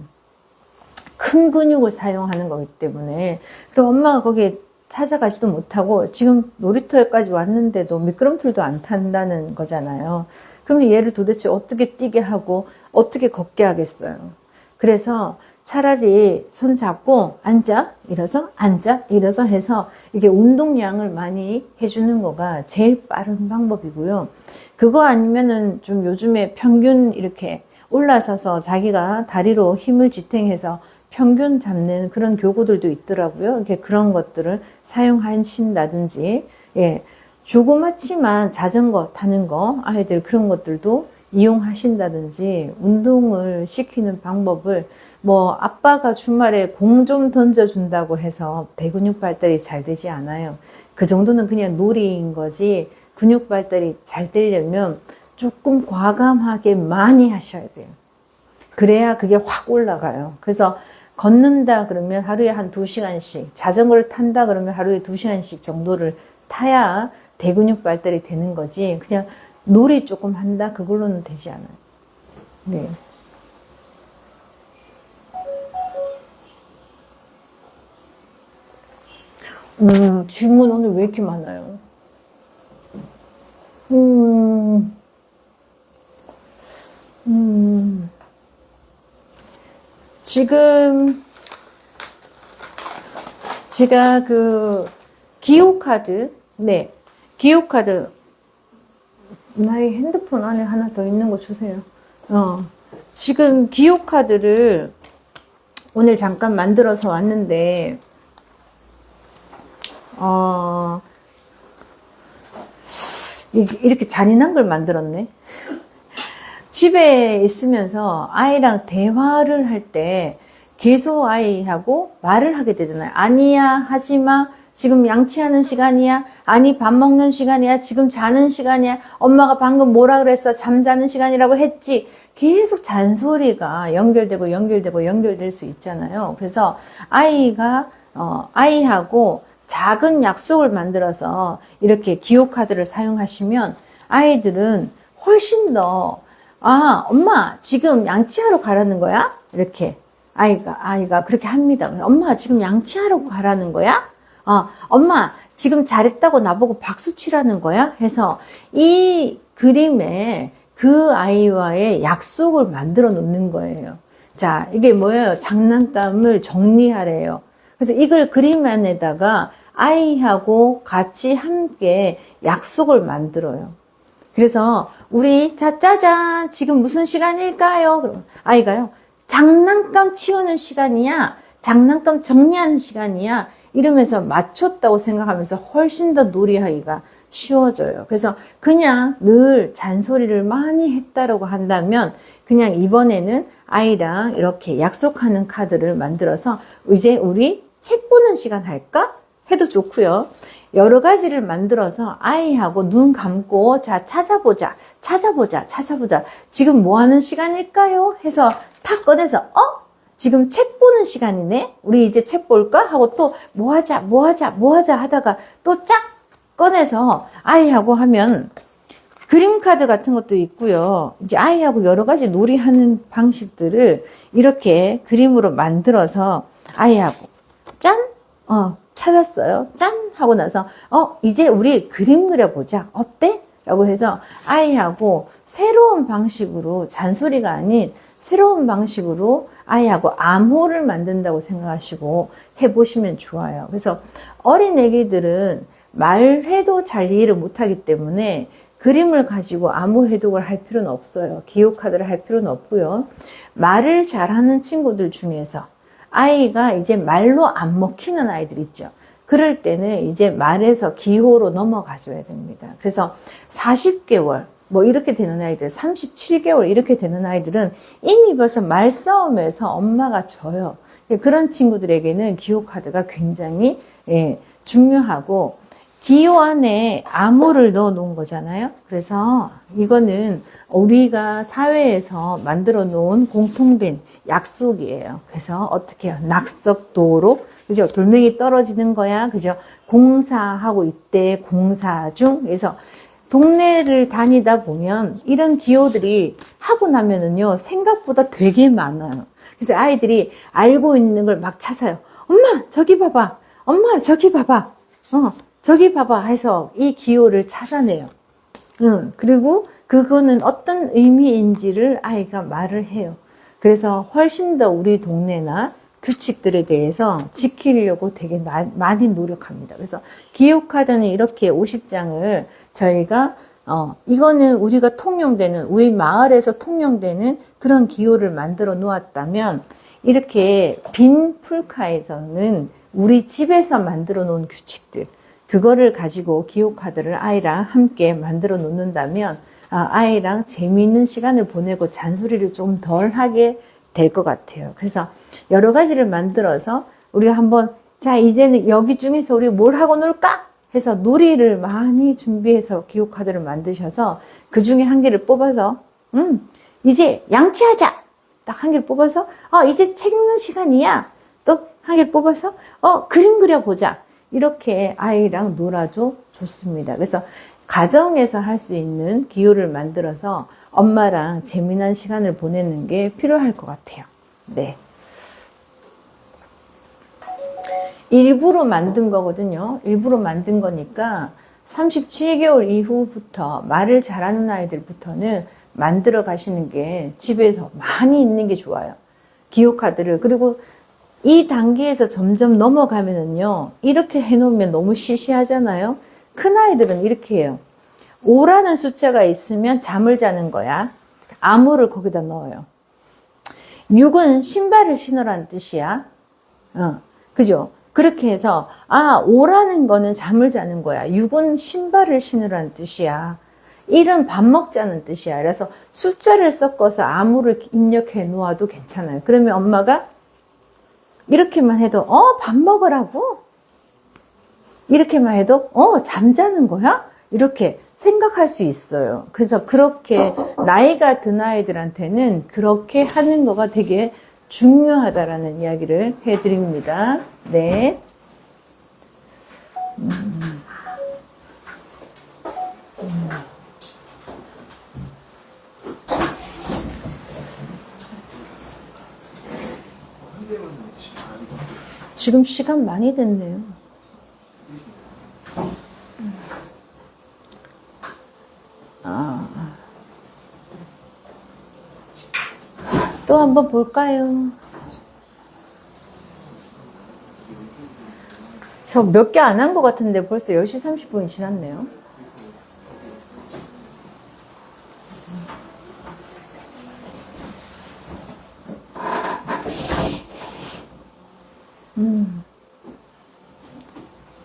큰 근육을 사용하는 거기 때문에. 그럼 엄마가 거기에 찾아가지도 못하고 지금 놀이터에까지 왔는데도 미끄럼틀도 안 탄다는 거잖아요. 그럼 얘를 도대체 어떻게 뛰게 하고 어떻게 걷게 하겠어요. 그래서 차라리 손 잡고 앉아 일어서 앉아 일어서 해서 이게 운동량을 많이 해주는 거가 제일 빠른 방법이고요. 그거 아니면은 좀 요즘에 평균 이렇게 올라서서 자기가 다리로 힘을 지탱해서 평균 잡는 그런 교구들도 있더라고요. 이렇게 그런 것들을 사용하신다든지, 조그맣지만 자전거 타는 거, 아이들 그런 것들도 이용하신다든지, 운동을 시키는 방법을, 아빠가 주말에 공 좀 던져준다고 해서 대근육 발달이 잘 되지 않아요. 그 정도는 그냥 놀이인 거지, 근육 발달이 잘 되려면 조금 과감하게 많이 하셔야 돼요. 그래야 그게 확 올라가요. 그래서 걷는다 그러면 하루에 한 2시간씩, 자전거를 탄다 그러면 하루에 2시간씩 정도를 타야 대근육 발달이 되는 거지, 그냥 놀이 조금 한다 그걸로는 되지 않아요. 네. 질문 오늘 왜 이렇게 많아요? 지금 제가 그 기호카드, 기호카드, 나의 핸드폰 안에 하나 더 있는 거 주세요. 지금 기호카드를 오늘 잠깐 만들어서 왔는데, 이렇게 잔인한 걸 만들었네. 집에 있으면서 아이랑 대화를 할 때 계속 아이하고 말을 하게 되잖아요. 아니야, 하지마. 지금 양치하는 시간이야. 아니, 밥 먹는 시간이야. 지금 자는 시간이야. 엄마가 방금 뭐라 그랬어? 잠자는 시간이라고 했지. 계속 잔소리가 연결될 수 있잖아요. 그래서 아이하고 작은 약속을 만들어서 이렇게 기호카드를 사용하시면 아이들은 훨씬 더 엄마, 지금 양치하러 가라는 거야? 이렇게, 아이가 그렇게 합니다. 엄마, 지금 양치하러 가라는 거야? 엄마, 지금 잘했다고 나보고 박수 치라는 거야? 해서 이 그림에 그 아이와의 약속을 만들어 놓는 거예요. 자, 이게 뭐예요? 장난감을 정리하래요. 그래서 이걸 그림 안에다가 아이하고 같이 함께 약속을 만들어요. 그래서 우리 짜잔 지금 무슨 시간일까요? 그럼 아이가요, 장난감 치우는 시간이야, 장난감 정리하는 시간이야, 이러면서 맞췄다고 생각하면서 훨씬 더 놀이하기가 쉬워져요. 그래서 그냥 늘 잔소리를 많이 했다라고 한다면 그냥 이번에는 아이랑 이렇게 약속하는 카드를 만들어서 이제 우리 책 보는 시간 할까? 해도 좋고요. 여러 가지를 만들어서 아이하고 눈 감고 자 찾아보자. 지금 뭐 하는 시간일까요? 해서 탁 꺼내서 지금 책 보는 시간이네. 우리 이제 책 볼까? 하고 또 뭐 하자 하다가 또 쫙 꺼내서 아이하고 하면 그림 카드 같은 것도 있고요. 이제 아이하고 여러 가지 놀이하는 방식들을 이렇게 그림으로 만들어서 아이하고 짠! 찾았어요. 짠! 하고 나서 이제 우리 그림 그려보자. 어때? 라고 해서 아이하고 새로운 방식으로 잔소리가 아닌 새로운 방식으로 아이하고 암호를 만든다고 생각하시고 해보시면 좋아요. 그래서 어린 애기들은 말해도 잘 이해를 못하기 때문에 그림을 가지고 암호 해독을 할 필요는 없어요. 기호카드를 할 필요는 없고요. 말을 잘하는 친구들 중에서 아이가 이제 말로 안 먹히는 아이들 있죠. 그럴 때는 이제 말에서 기호로 넘어가 줘야 됩니다. 그래서 40개월 뭐 이렇게 되는 아이들, 37개월 이렇게 되는 아이들은 이미 벌써 말싸움에서 엄마가 져요. 그런 친구들에게는 기호카드가 굉장히 중요하고, 기호 안에 암호를 넣어 놓은 거잖아요. 그래서 이거는 우리가 사회에서 만들어 놓은 공통된 약속이에요. 그래서 어떻게 해요? 낙석도로, 그죠? 돌멩이 떨어지는 거야. 그죠? 공사하고 있대, 공사 중. 그래서 동네를 다니다 보면 이런 기호들이 하고 나면은요, 생각보다 되게 많아요. 그래서 아이들이 알고 있는 걸 막 찾아요. 엄마, 저기 봐봐. 엄마, 저기 봐봐. 저기 봐봐 해서 이 기호를 찾아내요. 그리고 그거는 어떤 의미인지를 아이가 말을 해요. 그래서 훨씬 더 우리 동네나 규칙들에 대해서 지키려고 되게 많이 노력합니다. 그래서 기호카드는 이렇게 50장을 저희가 이거는 우리가 통용되는, 우리 마을에서 통용되는 그런 기호를 만들어 놓았다면, 이렇게 빈 풀카에서는 우리 집에서 만들어 놓은 규칙들, 그거를 가지고 기호카드를 아이랑 함께 만들어 놓는다면 아이랑 재미있는 시간을 보내고 잔소리를 좀 덜 하게 될 것 같아요. 그래서 여러 가지를 만들어서 우리가 한번, 자, 이제는 여기 중에서 우리 뭘 하고 놀까? 해서 놀이를 많이 준비해서 기호카드를 만드셔서 그 중에 한 개를 뽑아서 이제 양치하자! 딱 한 개를 뽑아서 이제 책 읽는 시간이야! 또 한 개를 뽑아서 그림 그려보자! 이렇게 아이랑 놀아줘 좋습니다. 그래서 가정에서 할 수 있는 기호를 만들어서 엄마랑 재미난 시간을 보내는 게 필요할 것 같아요. 네. 일부러 만든 거거든요. 일부러 만든 거니까 37개월 이후부터 말을 잘하는 아이들부터는 만들어 가시는 게 집에서 많이 있는 게 좋아요. 기호카드를. 그리고 이 단계에서 점점 넘어가면은요, 이렇게 해놓으면 너무 시시하잖아요. 큰 아이들은 이렇게 해요. 5라는 숫자가 있으면 잠을 자는 거야. 암호를 거기다 넣어요. 6은 신발을 신으라는 뜻이야. 그죠? 그렇게 해서 5라는 거는 잠을 자는 거야. 6은 신발을 신으라는 뜻이야. 1은 밥 먹자는 뜻이야. 그래서 숫자를 섞어서 암호를 입력해 놓아도 괜찮아요. 그러면 엄마가 이렇게만 해도 밥 먹으라고? 이렇게만 해도 잠자는 거야? 이렇게 생각할 수 있어요. 그래서 그렇게 나이가 든 아이들한테는 그렇게 하는 거가 되게 중요하다라는 이야기를 해드립니다. 네. 지금 시간 많이 됐네요. 또 한번 볼까요? 저 몇 개 안 한 것 같은데 벌써 10시 30분이 지났네요.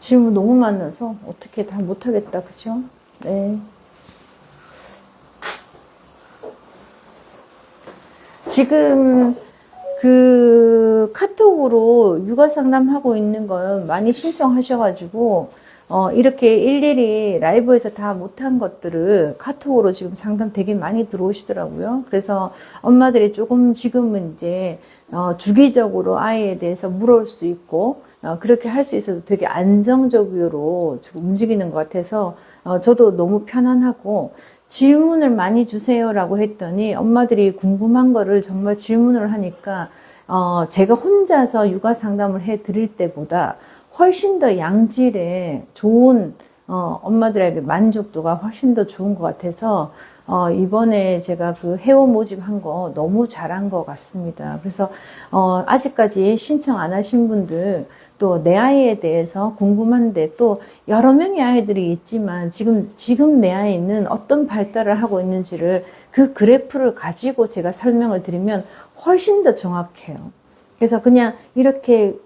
질문 너무 많아서 어떻게 다 못하겠다, 그죠? 네. 지금 그 카톡으로 육아 상담하고 있는 건 많이 신청하셔가지고 이렇게 일일이 라이브에서 다 못한 것들을 카톡으로 지금 상담 되게 많이 들어오시더라고요. 그래서 엄마들이 조금 지금은 이제 주기적으로 아이에 대해서 물어볼 수 있고 그렇게 할 수 있어서 되게 안정적으로 지금 움직이는 것 같아서 저도 너무 편안하고 질문을 많이 주세요라고 했더니 엄마들이 궁금한 거를 정말 질문을 하니까 제가 혼자서 육아 상담을 해 드릴 때보다 훨씬 더 양질의 좋은 엄마들에게 만족도가 훨씬 더 좋은 것 같아서 이번에 제가 그 회원 모집한 거 너무 잘한 것 같습니다. 그래서 아직까지 신청 안 하신 분들 또 내 아이에 대해서 궁금한데 또 여러 명의 아이들이 있지만 지금 내 아이는 어떤 발달을 하고 있는지를 그 그래프를 가지고 제가 설명을 드리면 훨씬 더 정확해요. 그래서 그냥 이렇게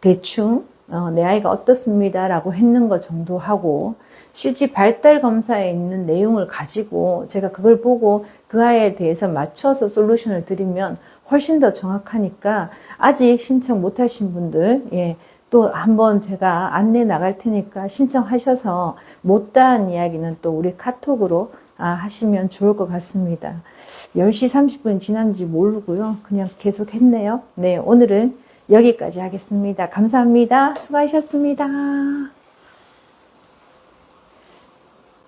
대충 내 아이가 어떻습니다 라고 했는 것 정도 하고 실제 발달 검사에 있는 내용을 가지고 제가 그걸 보고 그 아이에 대해서 맞춰서 솔루션을 드리면 훨씬 더 정확하니까 아직 신청 못 하신 분들 또 한번 제가 안내 나갈 테니까 신청하셔서 못다한 이야기는 또 우리 카톡으로 하시면 좋을 것 같습니다. 10시 30분 지난지 모르고요. 그냥 계속 했네요. 네, 오늘은 여기까지 하겠습니다. 감사합니다. 수고하셨습니다.